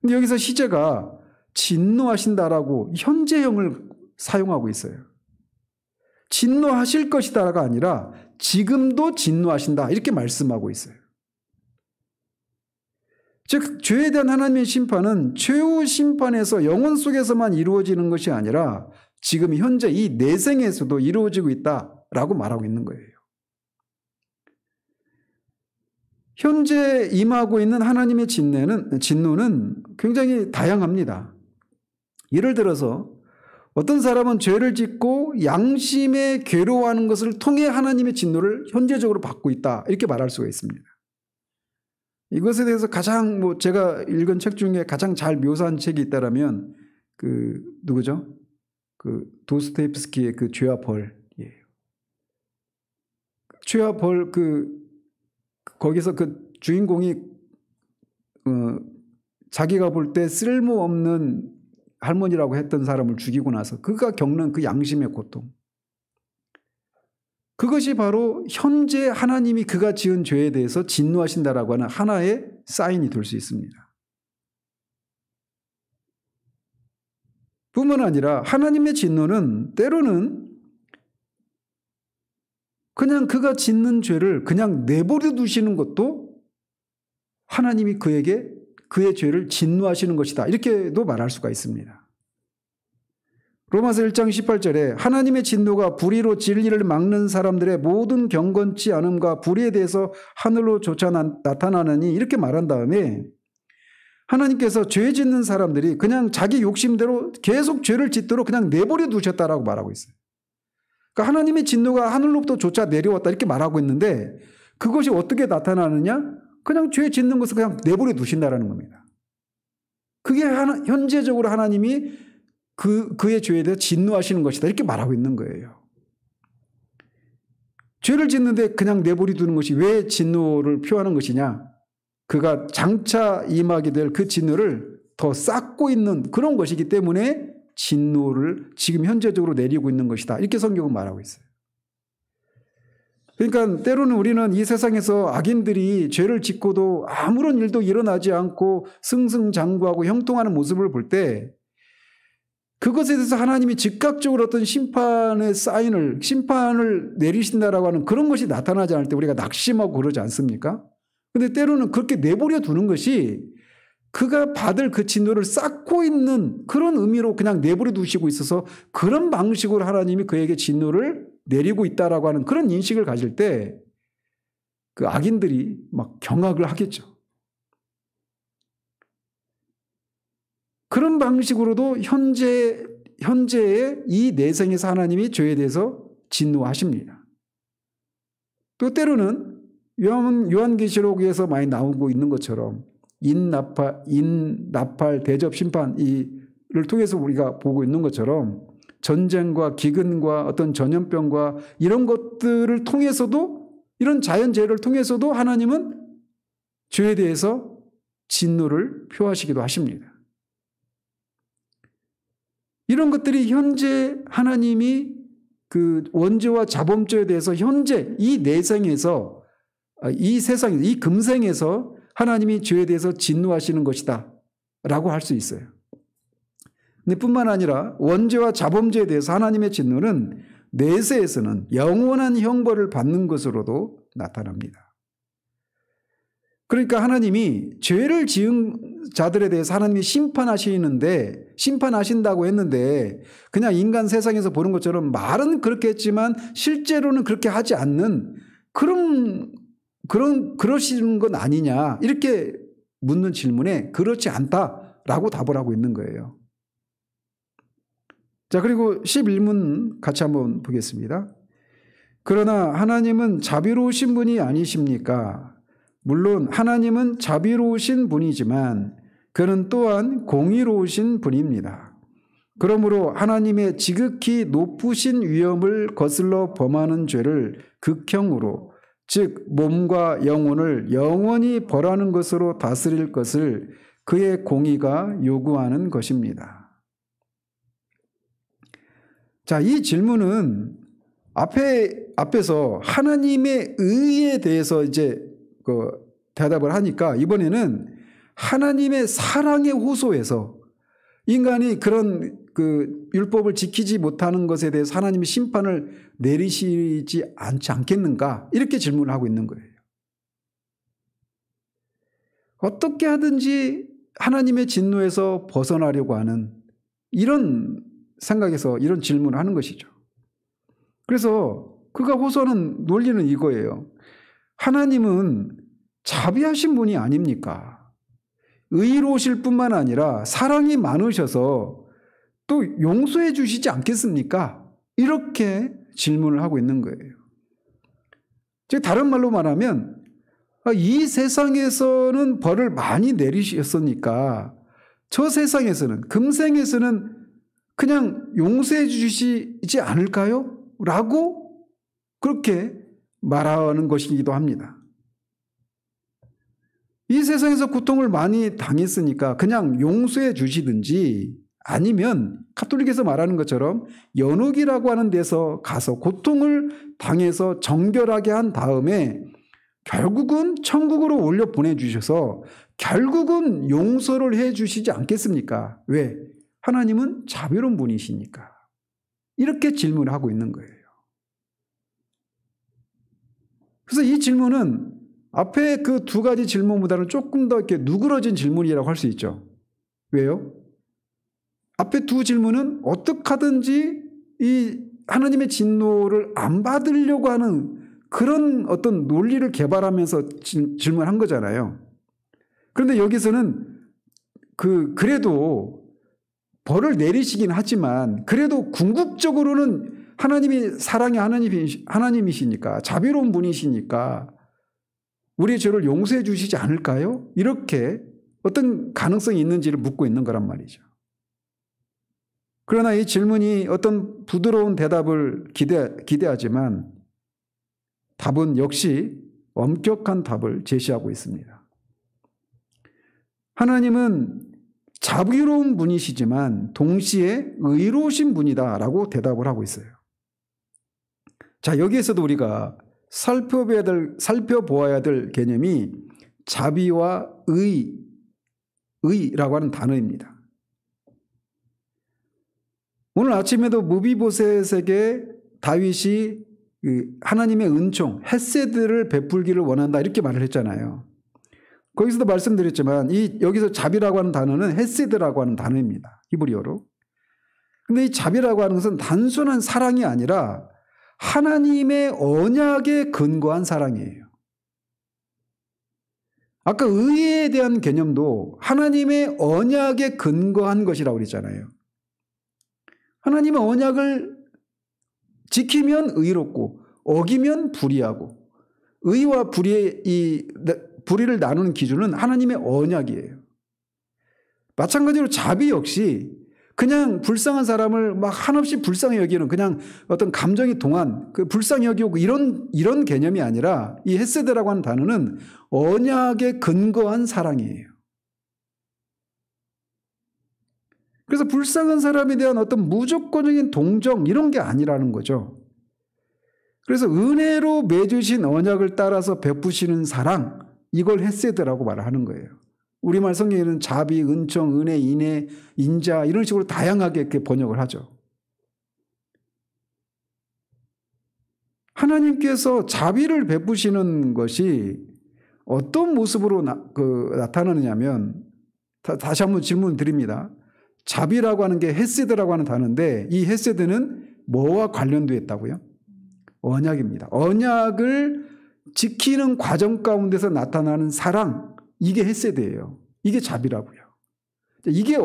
근데 여기서 시제가 진노하신다라고 현재형을 사용하고 있어요. 진노하실 것이다가 아니라 지금도 진노하신다 이렇게 말씀하고 있어요. 즉 죄에 대한 하나님의 심판은 최후 심판에서 영혼 속에서만 이루어지는 것이 아니라 지금 현재 이 내생에서도 이루어지고 있다라고 말하고 있는 거예요. 현재 임하고 있는 하나님의 진노는 굉장히 다양합니다. 예를 들어서 어떤 사람은 죄를 짓고 양심에 괴로워하는 것을 통해 하나님의 진노를 현재적으로 받고 있다 이렇게 말할 수가 있습니다. 이것에 대해서 가장 제가 읽은 책 중에 가장 잘 묘사한 책이 있다라면 누구죠? 도스토옙스키의 죄와 벌이에요. 죄와 벌 거기서 그 주인공이 자기가 볼 때 쓸모없는 할머니라고 했던 사람을 죽이고 나서 그가 겪는 그 양심의 고통. 그것이 바로 현재 하나님이 그가 지은 죄에 대해서 진노하신다라고 하는 하나의 사인이 될 수 있습니다. 뿐만 아니라 하나님의 진노는 때로는 그냥 그가 짓는 죄를 그냥 내버려 두시는 것도 하나님이 그에게 그의 죄를 진노하시는 것이다. 이렇게도 말할 수가 있습니다. 로마서 1장 18절에 하나님의 진노가 불의로 진리를 막는 사람들의 모든 경건치 않음과 불의에 대해서 하늘로조차 나타나느니 이렇게 말한 다음에 하나님께서 죄 짓는 사람들이 그냥 자기 욕심대로 계속 죄를 짓도록 그냥 내버려 두셨다라고 말하고 있어요. 그러니까 하나님의 진노가 하늘로부터 조차 내려왔다 이렇게 말하고 있는데 그것이 어떻게 나타나느냐? 그냥 죄 짓는 것을 그냥 내버려 두신다라는 겁니다. 그게 현재적으로 하나님이 그의 죄에 대해 진노하시는 것이다 이렇게 말하고 있는 거예요. 죄를 짓는데 그냥 내버려 두는 것이 왜 진노를 표하는 것이냐? 그가 장차 임하게 될 그 진노를 더 쌓고 있는 그런 것이기 때문에 진노를 지금 현재적으로 내리고 있는 것이다. 이렇게 성경은 말하고 있어요. 그러니까 때로는 우리는 이 세상에서 악인들이 죄를 짓고도 아무런 일도 일어나지 않고 승승장구하고 형통하는 모습을 볼 때 그것에 대해서 하나님이 즉각적으로 어떤 심판을 내리신다라고 하는 그런 것이 나타나지 않을 때 우리가 낙심하고 그러지 않습니까? 근데 때로는 그렇게 내버려 두는 것이 그가 받을 그 진노를 쌓고 있는 그런 의미로 그냥 내버려 두시고 있어서 그런 방식으로 하나님이 그에게 진노를 내리고 있다라고 하는 그런 인식을 가질 때 그 악인들이 막 경악을 하겠죠. 그런 방식으로도 현재의 이 내생에서 하나님이 죄에 대해서 진노하십니다. 또 때로는 요한계시록에서 많이 나오고 있는 것처럼 인나팔, 대접, 심판 이를 통해서 우리가 보고 있는 것처럼 전쟁과 기근과 어떤 전염병과 이런 것들을 통해서도 이런 자연재해를 통해서도 하나님은 죄에 대해서 진노를 표하시기도 하십니다. 이런 것들이 현재 하나님이 그 원죄와 자범죄에 대해서 현재 이 내생에서 이 세상에서 이 금생에서 하나님이 죄에 대해서 진노하시는 것이다 라고 할 수 있어요. 근데 뿐만 아니라 원죄와 자범죄에 대해서 하나님의 진노는 내세에서는 영원한 형벌을 받는 것으로도 나타납니다. 그러니까 하나님이 죄를 지은 자들에 대해서 하나님이 심판하신다고 했는데 그냥 인간 세상에서 보는 것처럼 말은 그렇게 했지만 실제로는 그렇게 하지 않는 그러시는 건 아니냐 이렇게 묻는 질문에 그렇지 않다라고 답을 하고 있는 거예요. 자, 그리고 11문 같이 한번 보겠습니다. 그러나 하나님은 자비로우신 분이 아니십니까? 물론 하나님은 자비로우신 분이지만 그는 또한 공의로우신 분입니다. 그러므로 하나님의 지극히 높으신 위엄을 거슬러 범하는 죄를 극형으로 즉 몸과 영혼을 영원히 벌하는 것으로 다스릴 것을 그의 공의가 요구하는 것입니다. 자, 이 질문은 앞에서 하나님의 의에 대해서 이제 대답을 하니까 이번에는 하나님의 사랑의 호소에서 인간이 그런 율법을 지키지 못하는 것에 대해서 하나님이 심판을 내리시지 않겠는가 이렇게 질문을 하고 있는 거예요. 어떻게 하든지 하나님의 진노에서 벗어나려고 하는 이런 생각에서 이런 질문을 하는 것이죠. 그래서 그가 호소하는 논리는 이거예요. 하나님은 자비하신 분이 아닙니까? 의로우실 뿐만 아니라 사랑이 많으셔서 또 용서해 주시지 않겠습니까? 이렇게 질문을 하고 있는 거예요. 즉 다른 말로 말하면 이 세상에서는 벌을 많이 내리셨으니까 저 세상에서는 금생에서는 그냥 용서해 주시지 않을까요? 라고 그렇게 말하는 것이기도 합니다. 이 세상에서 고통을 많이 당했으니까 그냥 용서해 주시든지 아니면 가톨릭에서 말하는 것처럼 연옥이라고 하는 데서 가서 고통을 당해서 정결하게 한 다음에 결국은 천국으로 올려 보내주셔서 결국은 용서를 해 주시지 않겠습니까? 왜? 하나님은 자비로운 분이시니까. 이렇게 질문을 하고 있는 거예요. 그래서 이 질문은 앞에 그 두 가지 질문보다는 조금 더 이렇게 누그러진 질문이라고 할 수 있죠. 왜요? 앞에 두 질문은 어떻게 하든지 이 하나님의 진노를 안 받으려고 하는 그런 어떤 논리를 개발하면서 질문한 거잖아요. 그런데 여기서는 그래도 벌을 내리시긴 하지만 그래도 궁극적으로는 하나님이 사랑의 하나님이시니까 자비로운 분이시니까 우리의 죄를 용서해 주시지 않을까요? 이렇게 어떤 가능성이 있는지를 묻고 있는 거란 말이죠. 그러나 이 질문이 어떤 부드러운 대답을 기대하지만 답은 역시 엄격한 답을 제시하고 있습니다. 하나님은 자비로운 분이시지만 동시에 의로우신 분이다라고 대답을 하고 있어요. 자, 여기에서도 우리가 살펴보아야 될 개념이 자비와 의라고 하는 단어입니다. 오늘 아침에도 무비보셋에게 다윗이 하나님의 은총, 헤세드를 베풀기를 원한다 이렇게 말을 했잖아요. 거기서도 말씀드렸지만 여기서 자비라고 하는 단어는 헤세드라고 하는 단어입니다. 히브리어로. 근데 이 자비라고 하는 것은 단순한 사랑이 아니라 하나님의 언약에 근거한 사랑이에요. 아까 의에 대한 개념도 하나님의 언약에 근거한 것이라고 그랬잖아요. 하나님의 언약을 지키면 의롭고 어기면 불의하고, 의와 불의를 나누는 기준은 하나님의 언약이에요. 마찬가지로 자비 역시 그냥 불쌍한 사람을 막 한없이 불쌍히 여기는 그냥 어떤 감정이 동한 그 불쌍히 여기고 이런 개념이 아니라 이 헤세드라고 하는 단어는 언약에 근거한 사랑이에요. 그래서 불쌍한 사람에 대한 어떤 무조건적인 동정 이런 게 아니라는 거죠. 그래서 은혜로 맺으신 언약을 따라서 베푸시는 사랑, 이걸 헤세드라고 말하는 거예요. 우리말 성경에는 자비, 은총, 은혜, 인애, 인자 이런 식으로 다양하게 이렇게 번역을 하죠. 하나님께서 자비를 베푸시는 것이 어떤 모습으로 나타나느냐면, 다시 한번 질문 드립니다. 자비라고 하는 게 헤세드라고 하는 단어인데 이 헤세드는 뭐와 관련되어 있다고요? 언약입니다. 언약을 지키는 과정 가운데서 나타나는 사랑, 이게 헤세드예요. 이게 자비라고요. 이게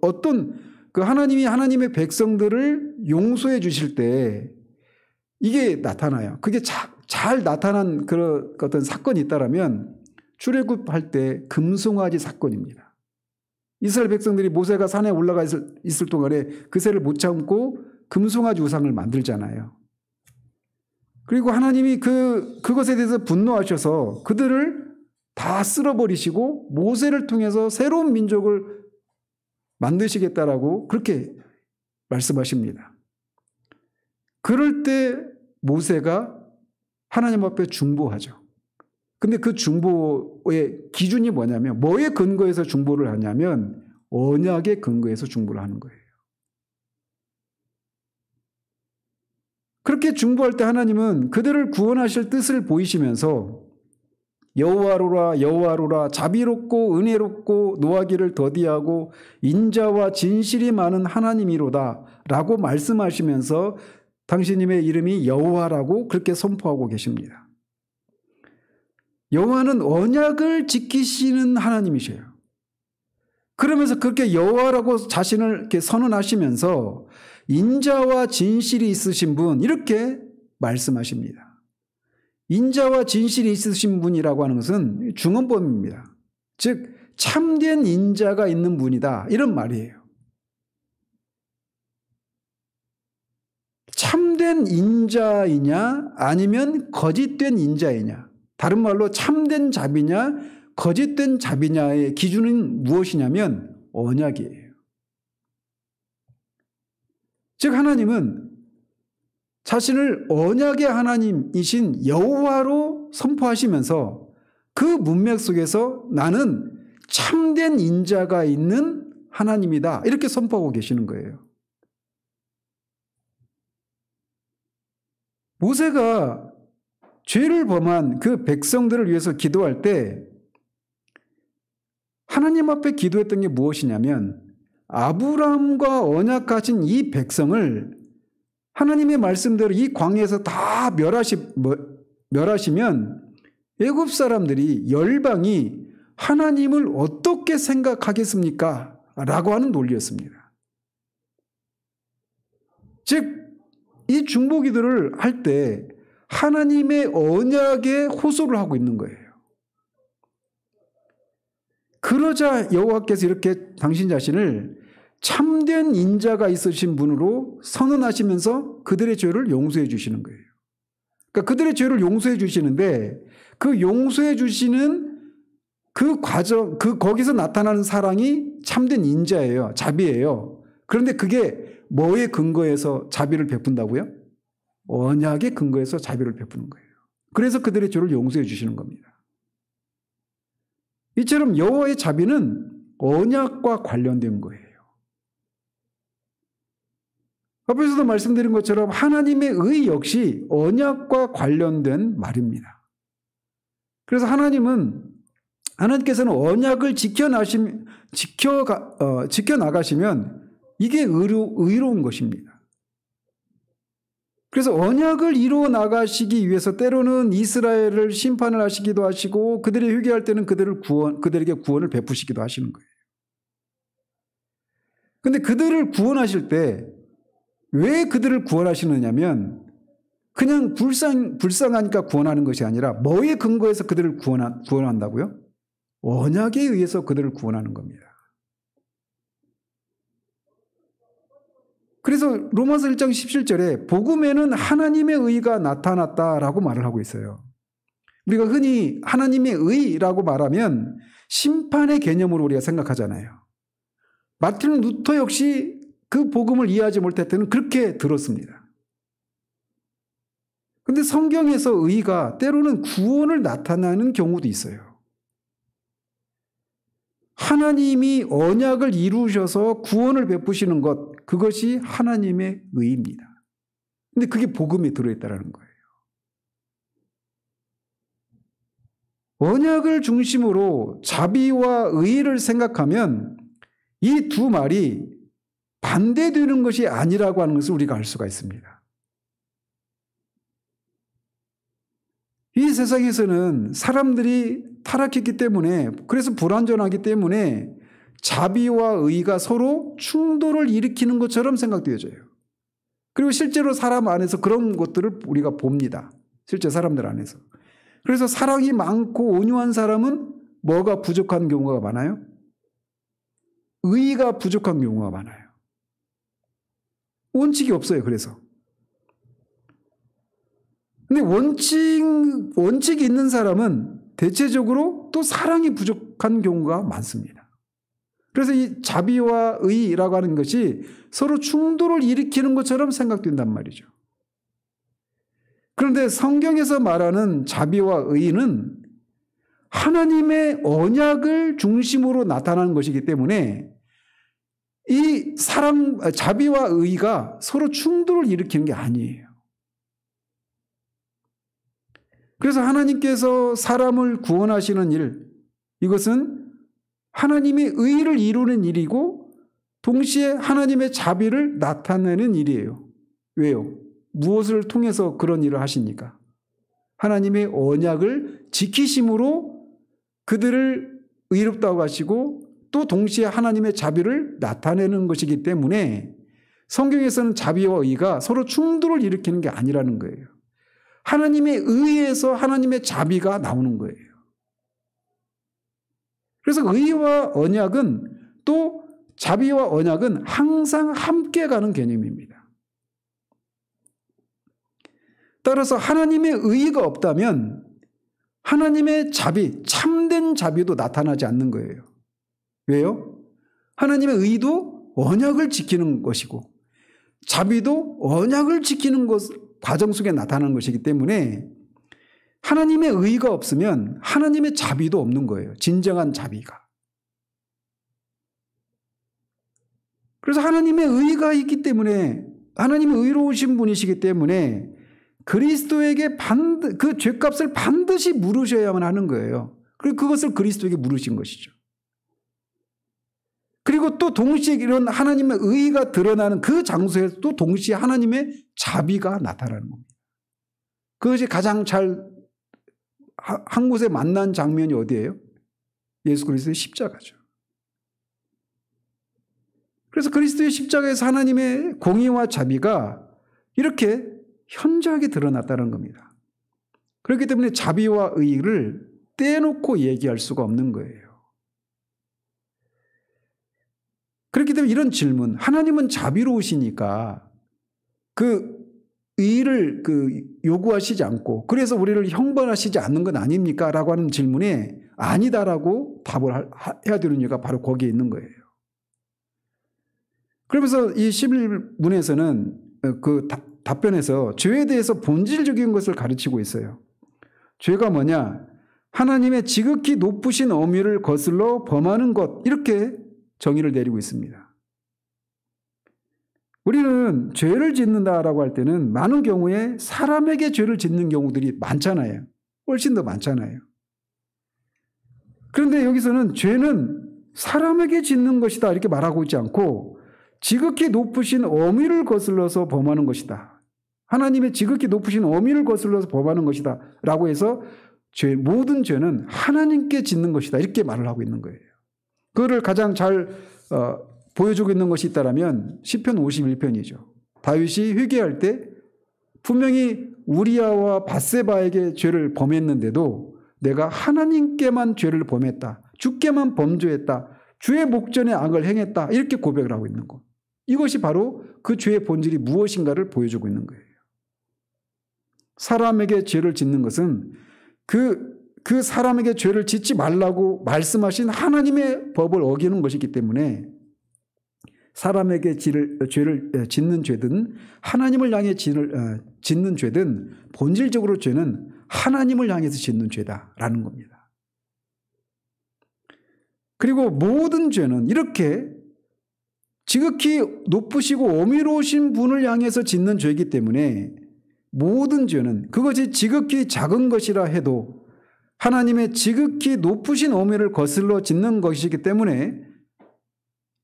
어떤 하나님이 하나님의 백성들을 용서해 주실 때 이게 나타나요. 그게 잘 나타난 그런 어떤 사건이 있다라면 출애굽할 때 금송아지 사건입니다. 이스라엘 백성들이 모세가 산에 올라가 있을 동안에 그새를 못 참고 금송아지 우상을 만들잖아요. 그리고 하나님이 그것에 대해서 분노하셔서 그들을 다 쓸어버리시고 모세를 통해서 새로운 민족을 만드시겠다라고 그렇게 말씀하십니다. 그럴 때 모세가 하나님 앞에 중보하죠. 근데 그 중보의 기준이 뭐냐면, 뭐에 근거해서 중보를 하냐면 언약에 근거해서 중보를 하는 거예요. 그렇게 중보할 때 하나님은 그들을 구원하실 뜻을 보이시면서 여호와로라 여호와로라 자비롭고 은혜롭고 노하기를 더디하고 인자와 진실이 많은 하나님이로다 라고 말씀하시면서 당신님의 이름이 여호와라고 그렇게 선포하고 계십니다. 여호와는 언약을 지키시는 하나님이셔요. 그러면서 그렇게 여호와라고 자신을 이렇게 선언하시면서 인자와 진실이 있으신 분 이렇게 말씀하십니다. 인자와 진실이 있으신 분이라고 하는 것은 중언법입니다. 즉 참된 인자가 있는 분이다 이런 말이에요. 참된 인자이냐 아니면 거짓된 인자이냐, 다른 말로 참된 자비냐 거짓된 자비냐의 기준은 무엇이냐면 언약이에요. 즉 하나님은 자신을 언약의 하나님이신 여호와로 선포하시면서 그 문맥 속에서 나는 참된 인자가 있는 하나님이다 이렇게 선포하고 계시는 거예요. 모세가 죄를 범한 그 백성들을 위해서 기도할 때 하나님 앞에 기도했던 게 무엇이냐면, 아브라함과 언약하신 이 백성을 하나님의 말씀대로 이 광야에서 다 멸하시면 애굽 사람들이 열방이 하나님을 어떻게 생각하겠습니까? 라고 하는 논리였습니다. 즉 이 중보기도를 할 때 하나님의 언약에 호소를 하고 있는 거예요. 그러자 여호와께서 이렇게 당신 자신을 참된 인자가 있으신 분으로 선언하시면서 그들의 죄를 용서해 주시는 거예요. 그러니까 그들의 죄를 용서해 주시는데 그 용서해 주시는 그 과정, 거기서 나타나는 사랑이 참된 인자예요. 자비예요. 그런데 그게 뭐에 근거해서 자비를 베푼다고요? 언약에 근거해서 자비를 베푸는 거예요. 그래서 그들의 죄를 용서해 주시는 겁니다. 이처럼 여호와의 자비는 언약과 관련된 거예요. 앞에서도 말씀드린 것처럼 하나님의 의 역시 언약과 관련된 말입니다. 그래서 하나님께서는 언약을 지켜나가시면 이게 의로운 것입니다. 그래서 언약을 이루어 나가시기 위해서 때로는 이스라엘을 심판을 하시기도 하시고 그들이 회개할 때는 그들에게 구원을 베푸시기도 하시는 거예요. 그런데 그들을 구원하실 때 왜 그들을 구원하시느냐면 그냥 불쌍하니까 구원하는 것이 아니라 뭐에 근거해서 그들을 구원한다고요? 언약에 의해서 그들을 구원하는 겁니다. 그래서 로마서 1장 17절에 복음에는 하나님의 의가 나타났다라고 말을 하고 있어요. 우리가 흔히 하나님의 의라고 말하면 심판의 개념으로 우리가 생각하잖아요. 마틴 루터 역시 그 복음을 이해하지 못할 때는 그렇게 들었습니다. 그런데 성경에서 의가 때로는 구원을 나타나는 경우도 있어요. 하나님이 언약을 이루셔서 구원을 베푸시는 것, 그것이 하나님의 의입니다. 그런데 그게 복음에 들어있다는 거예요. 언약을 중심으로 자비와 의를 생각하면 이 두 말이 반대되는 것이 아니라고 하는 것을 우리가 알 수가 있습니다. 이 세상에서는 사람들이 타락했기 때문에, 그래서 불완전하기 때문에 자비와 의가 서로 충돌을 일으키는 것처럼 생각되어져요. 그리고 실제로 사람 안에서 그런 것들을 우리가 봅니다. 실제 사람들 안에서. 그래서 사랑이 많고 온유한 사람은 뭐가 부족한 경우가 많아요? 의가 부족한 경우가 많아요. 원칙이 없어요. 그래서. 근데 원칙이 있는 사람은 대체적으로 또 사랑이 부족한 경우가 많습니다. 그래서 이 자비와 의라고 하는 것이 서로 충돌을 일으키는 것처럼 생각된단 말이죠. 그런데 성경에서 말하는 자비와 의는 하나님의 언약을 중심으로 나타나는 것이기 때문에 이 자비와 의가 서로 충돌을 일으키는 게 아니에요. 그래서 하나님께서 사람을 구원하시는 일, 이것은 하나님의 의를 이루는 일이고 동시에 하나님의 자비를 나타내는 일이에요. 왜요? 무엇을 통해서 그런 일을 하십니까? 하나님의 언약을 지키심으로 그들을 의롭다고 하시고 또 동시에 하나님의 자비를 나타내는 것이기 때문에 성경에서는 자비와 의가 서로 충돌을 일으키는 게 아니라는 거예요. 하나님의 의에서 하나님의 자비가 나오는 거예요. 그래서 의와 언약은 또 자비와 언약은 항상 함께 가는 개념입니다. 따라서 하나님의 의가 없다면 하나님의 자비, 참된 자비도 나타나지 않는 거예요. 왜요? 하나님의 의도 언약을 지키는 것이고 자비도 언약을 지키는 과정 속에 나타나는 것이기 때문에 하나님의 의가 없으면 하나님의 자비도 없는 거예요. 진정한 자비가. 그래서 하나님의 의가 있기 때문에 하나님의 의로우신 분이시기 때문에 그리스도에게 그 죄값을 반드시 물으셔야만 하는 거예요. 그리고 그것을 그리스도에게 물으신 것이죠. 그리고 또 동시에 이런 하나님의 의가 드러나는 그 장소에서 또 동시에 하나님의 자비가 나타나는 겁니다. 그것이 가장 한 곳에 만난 장면이 어디예요? 예수 그리스도의 십자가죠. 그래서 그리스도의 십자가에서 하나님의 공의와 자비가 이렇게 현저하게 드러났다는 겁니다. 그렇기 때문에 자비와 의를 떼놓고 얘기할 수가 없는 거예요. 그렇기 때문에 이런 질문, 하나님은 자비로우시니까 그 의의를 요구하시지 않고 그래서 우리를 형벌하시지 않는 건 아닙니까? 라고 하는 질문에 아니다라고 답을 해야 되는 이유가 바로 거기에 있는 거예요. 그러면서 이 11문에서는 그 답변에서 죄에 대해서 본질적인 것을 가르치고 있어요. 죄가 뭐냐? 하나님의 지극히 높으신 엄위를 거슬러 범하는 것, 이렇게 정의를 내리고 있습니다. 우리는 죄를 짓는다라고 할 때는 많은 경우에 사람에게 죄를 짓는 경우들이 많잖아요. 훨씬 더 많잖아요. 그런데 여기서는 죄는 사람에게 짓는 것이다 이렇게 말하고 있지 않고 지극히 높으신 엄위를 거슬러서 범하는 것이다. 하나님의 지극히 높으신 엄위를 거슬러서 범하는 것이다 라고 해서 모든 죄는 하나님께 짓는 것이다 이렇게 말을 하고 있는 거예요. 그거를 가장 잘 보여주고 있는 것이 있다면 시편 51편이죠. 다윗이 회개할 때 분명히 우리아와 밧세바에게 죄를 범했는데도 내가 하나님께만 죄를 범했다. 주께만 범죄했다. 주의 목전에 악을 행했다. 이렇게 고백을 하고 있는 것. 이것이 바로 그 죄의 본질이 무엇인가를 보여주고 있는 거예요. 사람에게 죄를 짓는 것은 그 사람에게 죄를 짓지 말라고 말씀하신 하나님의 법을 어기는 것이기 때문에 사람에게 죄를 짓는 죄든 하나님을 향해 짓는 죄든 본질적으로 죄는 하나님을 향해서 짓는 죄다라는 겁니다. 그리고 모든 죄는 이렇게 지극히 높으시고 어미로우신 분을 향해서 짓는 죄이기 때문에 모든 죄는 그것이 지극히 작은 것이라 해도 하나님의 지극히 높으신 어미를 거슬러 짓는 것이기 때문에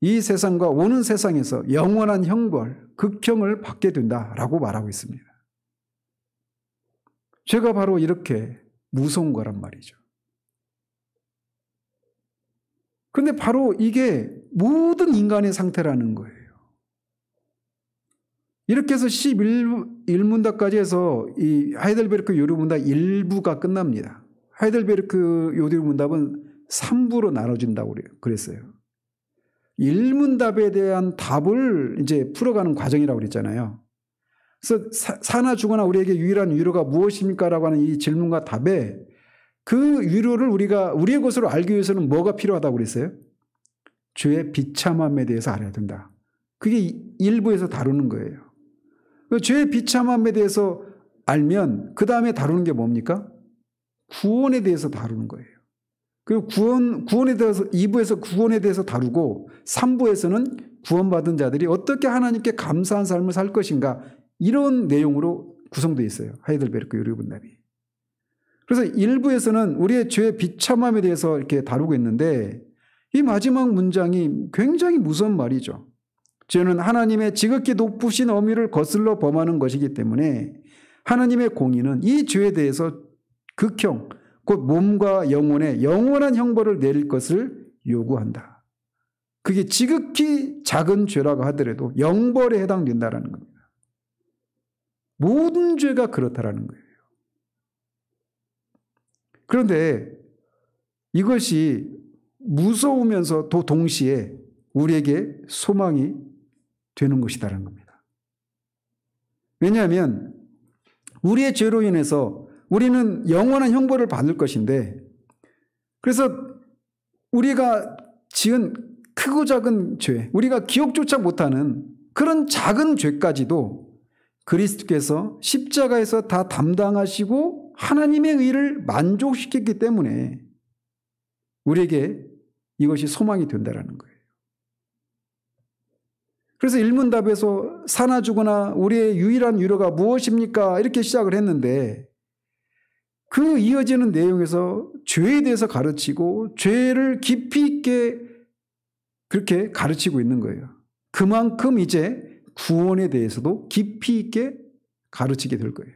이 세상과 오는 세상에서 영원한 형벌, 극형을 받게 된다라고 말하고 있습니다. 죄가 바로 이렇게 무서운 거란 말이죠. 그런데 바로 이게 모든 인간의 상태라는 거예요. 이렇게 해서 11문답까지 해서 이 하이델베르크 요리문답 1부가 끝납니다. 하이델베르크 요리문답은 3부로 나눠진다고 그랬어요. 1문답에 대한 답을 이제 풀어가는 과정이라고 그랬잖아요. 그래서 사나 죽거나 우리에게 유일한 위로가 무엇입니까? 라고 하는 이 질문과 답에 그 위로를 우리가 우리의 것으로 알기 위해서는 뭐가 필요하다고 그랬어요? 죄의 비참함에 대해서 알아야 된다. 그게 1부에서 다루는 거예요. 죄의 비참함에 대해서 알면 그 다음에 다루는 게 뭡니까? 구원에 대해서 다루는 거예요. 그리고 구원에 대해서 2부에서 구원에 대해서 다루고 3부에서는 구원받은 자들이 어떻게 하나님께 감사한 삶을 살 것인가 이런 내용으로 구성되어 있어요. 하이델베르크 요리문답이. 그래서 1부에서는 우리의 죄의 비참함에 대해서 이렇게 다루고 있는데 이 마지막 문장이 굉장히 무서운 말이죠. 죄는 하나님의 지극히 높으신 어미를 거슬러 범하는 것이기 때문에 하나님의 공의는 이 죄에 대해서 극형, 곧 몸과 영혼에 영원한 형벌을 내릴 것을 요구한다. 그게 지극히 작은 죄라고 하더라도 영벌에 해당된다는 겁니다. 모든 죄가 그렇다라는 거예요. 그런데 이것이 무서우면서도 동시에 우리에게 소망이 되는 것이다라는 겁니다. 왜냐하면 우리의 죄로 인해서 우리는 영원한 형벌을 받을 것인데 그래서 우리가 지은 크고 작은 죄, 우리가 기억조차 못하는 그런 작은 죄까지도 그리스도께서 십자가에서 다 담당하시고 하나님의 의를 만족시켰기 때문에 우리에게 이것이 소망이 된다는 거예요. 그래서 1문답에서 사나 죽거나 우리의 유일한 위로가 무엇입니까? 이렇게 시작을 했는데 그 이어지는 내용에서 죄에 대해서 가르치고 죄를 깊이 있게 그렇게 가르치고 있는 거예요. 그만큼 이제 구원에 대해서도 깊이 있게 가르치게 될 거예요.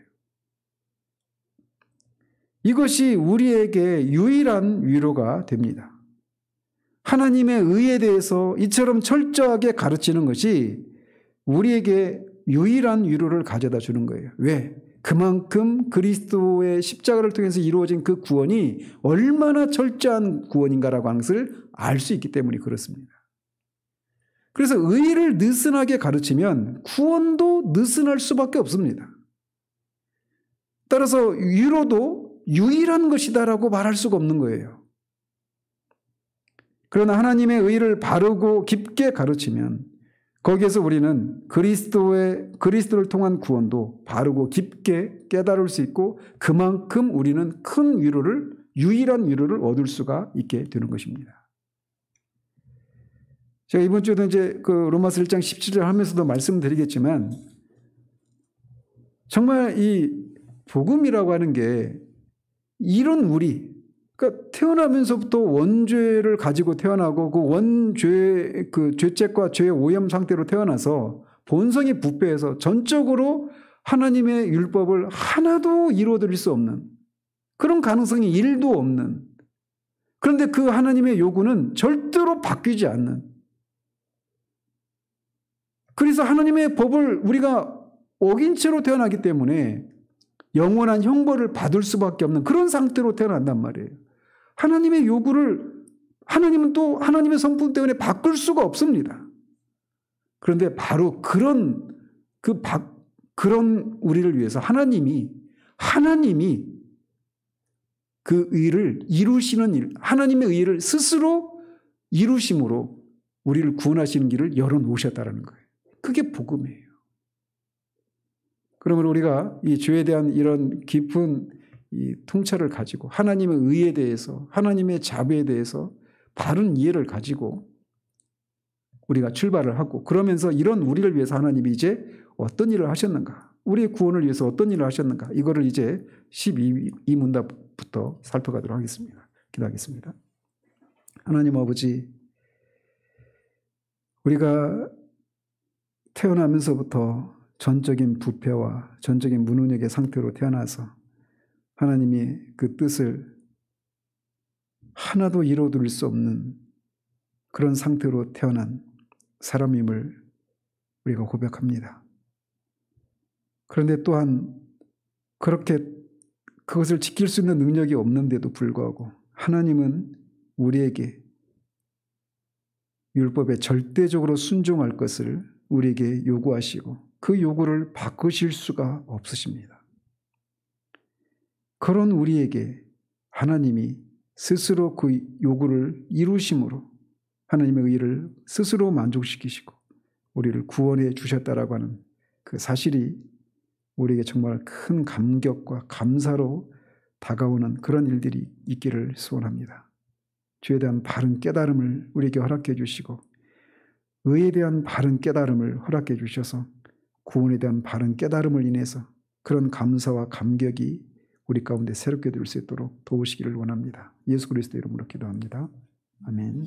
이것이 우리에게 유일한 위로가 됩니다. 하나님의 의에 대해서 이처럼 철저하게 가르치는 것이 우리에게 유일한 위로를 가져다 주는 거예요. 왜? 그만큼 그리스도의 십자가를 통해서 이루어진 그 구원이 얼마나 철저한 구원인가라고 하는 것을 알 수 있기 때문에 그렇습니다. 그래서 의를 느슨하게 가르치면 구원도 느슨할 수밖에 없습니다. 따라서 위로도 유일한 것이다라고 말할 수가 없는 거예요. 그러나 하나님의 의를 바르고 깊게 가르치면 거기에서 우리는 그리스도를 통한 구원도 바르고 깊게 깨달을 수 있고 그만큼 우리는 큰 위로를, 유일한 위로를 얻을 수가 있게 되는 것입니다. 제가 이번 주에도 이제 그 로마서 1장 17절 하면서도 말씀드리겠지만 정말 이 복음이라고 하는 게 이런 그러니까 태어나면서부터 원죄를 가지고 태어나고 그 죄책과 죄의 오염 상태로 태어나서 본성이 부패해서 전적으로 하나님의 율법을 하나도 이루어드릴 수 없는 그런 가능성이 1도 없는, 그런데 그 하나님의 요구는 절대로 바뀌지 않는, 그래서 하나님의 법을 우리가 어긴 채로 태어나기 때문에 영원한 형벌을 받을 수밖에 없는 그런 상태로 태어난단 말이에요. 하나님의 요구를 하나님은 또 하나님의 성품 때문에 바꿀 수가 없습니다. 그런데 바로 그런 우리를 위해서 하나님이 그 의를 이루시는 일, 하나님의 의를 스스로 이루심으로 우리를 구원하시는 길을 열어놓으셨다는 거예요. 그게 복음이에요. 그러면 우리가 이 죄에 대한 이런 깊은 이 통찰을 가지고 하나님의 의에 대해서, 하나님의 자비에 대해서 바른 이해를 가지고 우리가 출발을 하고, 그러면서 이런 우리를 위해서 하나님이 이제 어떤 일을 하셨는가, 우리의 구원을 위해서 어떤 일을 하셨는가, 이거를 이제 12문답부터 살펴가도록 하겠습니다. 기도하겠습니다. 하나님 아버지, 우리가 태어나면서부터 전적인 부패와 전적인 무능력의 상태로 태어나서 하나님이 그 뜻을 하나도 이루어드릴 수 없는 그런 상태로 태어난 사람임을 우리가 고백합니다. 그런데 또한 그렇게 그것을 지킬 수 있는 능력이 없는데도 불구하고 하나님은 우리에게 율법에 절대적으로 순종할 것을 우리에게 요구하시고 그 요구를 바꾸실 수가 없으십니다. 그런 우리에게 하나님이 스스로 그 요구를 이루심으로 하나님의 의를 스스로 만족시키시고 우리를 구원해 주셨다라고 하는 그 사실이 우리에게 정말 큰 감격과 감사로 다가오는 그런 일들이 있기를 소원합니다. 죄에 대한 바른 깨달음을 우리에게 허락해 주시고 의에 대한 바른 깨달음을 허락해 주셔서 구원에 대한 바른 깨달음을 인해서 그런 감사와 감격이 우리 가운데 새롭게 될 수 있도록 도우시기를 원합니다. 예수 그리스도 이름으로 기도합니다. 아멘.